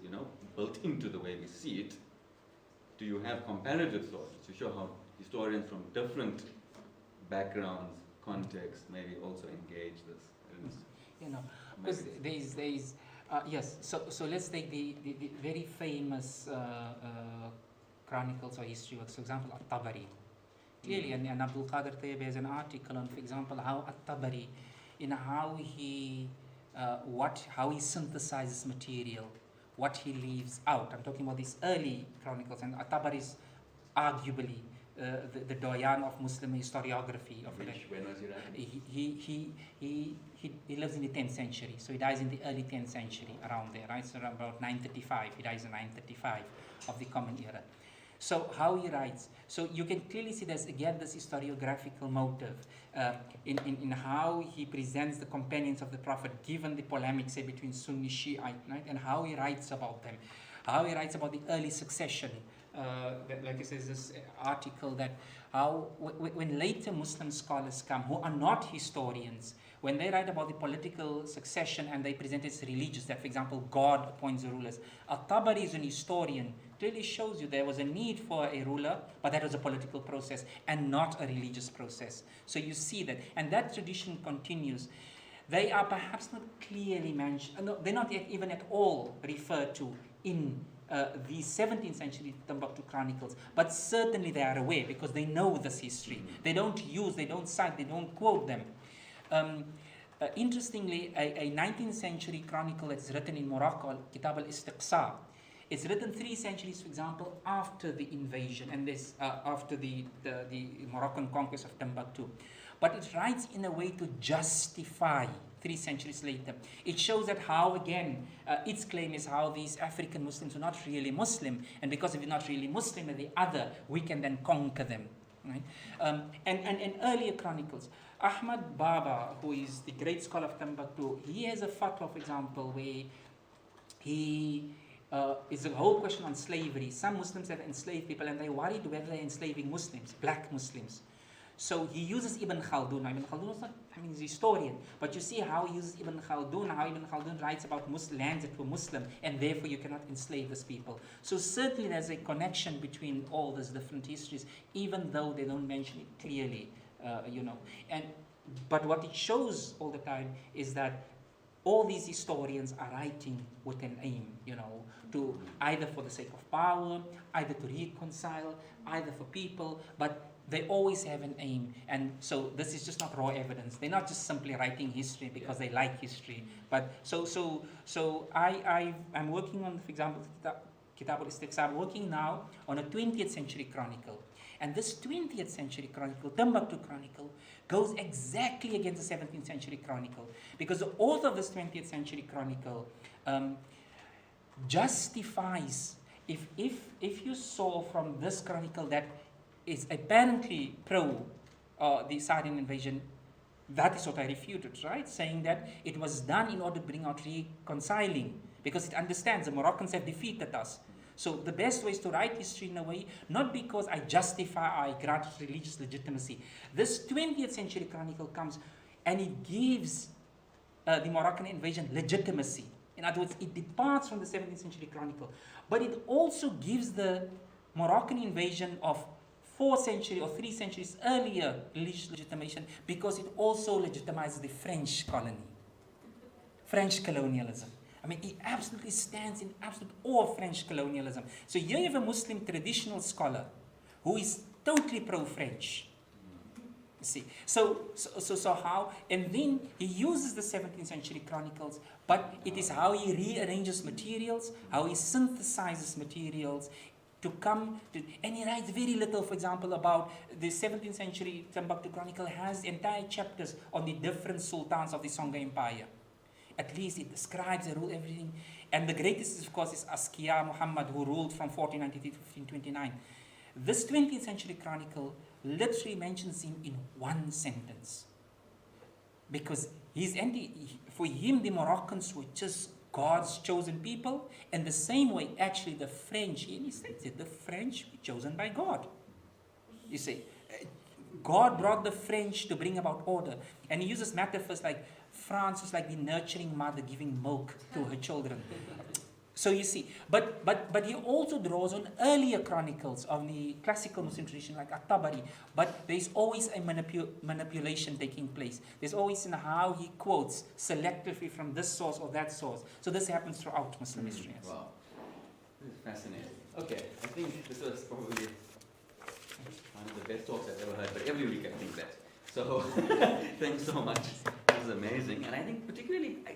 built into the way we see it. Do you have comparative sources to show how historians from different backgrounds, contexts, maybe also engage this? Because there's yes. So let's take the very famous chronicles or history works. For example, al-Tabari. Clearly, and Abdul Qadir Tayyib has an article on, for example, how al-Tabari, how he synthesizes material, what he leaves out. I'm talking about these early chronicles, and al-Tabari is arguably the doyen of Muslim historiography. When was he writing? He lives in the 10th century, so he dies in the early 10th century, around there, right? So around about 935, he dies in 935 of the Common Era. So how he writes, so you can clearly see there's again this historiographical motive in how he presents the companions of the Prophet, given the polemics, say, between Sunni Shiite, right? And how he writes about them, how he writes about the early succession. Like he says, this article that how when later Muslim scholars come who are not historians, when they write about the political succession and they present it as religious, that, for example, God appoints the rulers. Al-Tabari is an historian, clearly shows you there was a need for a ruler, but that was a political process and not a religious process. So you see that, and that tradition continues. They are perhaps not clearly mentioned, no, they're not even at all referred to in the 17th century Timbuktu chronicles, but certainly they are aware because they know this history. They don't cite, they don't quote them. Interestingly, a 19th century chronicle that's written in Morocco, Kitab al-Istiqsa, It's written 3 centuries, for example, after the invasion and this after the Moroccan conquest of Timbuktu. But it writes in a way to justify 3 centuries later. It shows that how, again, its claim is how these African Muslims are not really Muslim, and because if you're not really Muslim and the other, we can then conquer them. Right? And earlier chronicles, Ahmad Baba, who is the great scholar of Timbuktu, he has a fatwa, for example, where he is a whole question on slavery. Some Muslims have enslaved people, and they're worried whether they're enslaving Muslims, black Muslims. So he uses Ibn Khaldun. Now, Ibn Khaldun was not, he's a historian, but you see how he uses Ibn Khaldun, how Ibn Khaldun writes about lands that were Muslim, and therefore you cannot enslave these people. So certainly there's a connection between all these different histories, even though they don't mention it clearly, But what it shows all the time is that all these historians are writing with an aim, to either for the sake of power, either to reconcile, either for people, but they always have an aim. And so this is just not raw evidence. They're not just simply writing history because they like history. But I'm working on, for example, Kitab al-Istiqsa, I'm working now on a 20th century chronicle. And this 20th century chronicle, Timbuktu Chronicle, goes exactly against the 17th century chronicle. Because the author of this 20th century chronicle justifies, if you saw from this chronicle that is apparently pro the Syrian invasion, that is what I refuted, right? Saying that it was done in order to bring out reconciling, because it understands the Moroccans have defeated us. So the best way is to write history in a way, not because I justify or I grant religious legitimacy. This 20th century chronicle comes and it gives the Moroccan invasion legitimacy. In other words, it departs from the 17th century chronicle, but it also gives the Moroccan invasion of 4 centuries or 3 centuries earlier religious legitimation, because it also legitimizes the French colony, French colonialism. I mean, he absolutely stands in absolute awe of French colonialism. So here you have a Muslim traditional scholar who is totally pro-French. You see, so how? And then he uses the 17th century chronicles, but it is how he rearranges materials, how he synthesizes materials to come to, and he writes very little, for example, about the 17th century Timbuktu Chronicle has entire chapters on the different sultans of the Songhay Empire. At least it describes the rule, everything. And the greatest, of course, is Askia Muhammad, who ruled from 1493 to 1529. This 20th century chronicle literally mentions him in one sentence. Because for him, the Moroccans were just God's chosen people. And the same way, actually, the French, and he states it, the French were chosen by God. You see, God brought the French to bring about order. And he uses metaphors like France was like the nurturing mother giving milk to her children. So you see, but he also draws on earlier chronicles of the classical Muslim tradition like At-Tabari, but there's always a manipulation taking place. There's always in how he quotes selectively from this source or that source. So this happens throughout Muslim history. Yes. Wow, this is fascinating. Okay, I think this was probably one of the best talks I've ever heard, but every week I think that. So thanks so much. This is amazing. And I think particularly, I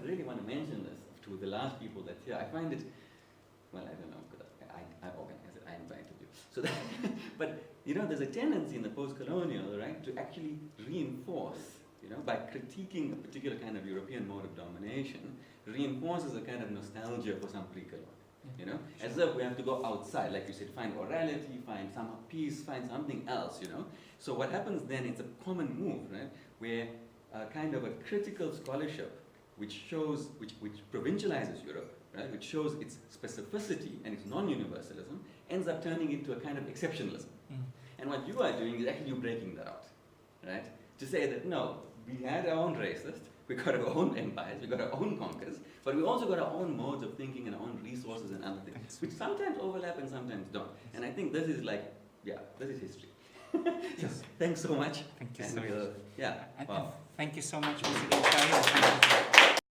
really want to mention this to the last people that's here. I find it, well, I don't know, because I organize it, I invited you. So that, but, there's a tendency in the post-colonial, right, to actually reinforce, by critiquing a particular kind of European mode of domination, reinforces a kind of nostalgia for some pre-colonial. As if we have to go outside, like you said, find orality, find some peace, find something else, So what happens then, it's a common move, right, where kind of a critical scholarship which provincializes Europe, right, which shows its specificity and its non-universalism, ends up turning into a kind of exceptionalism. And what you are doing is actually breaking that out, right? To say that, no, we had our own racists, we got our own empires, we got our own conquers, but we also got our own modes of thinking and our own resources and other things, which sometimes overlap and sometimes don't. And I think this is this is history. Yes. Thanks so much. Thank you so much. Wow. Thank you so much, Mr. Shaheed.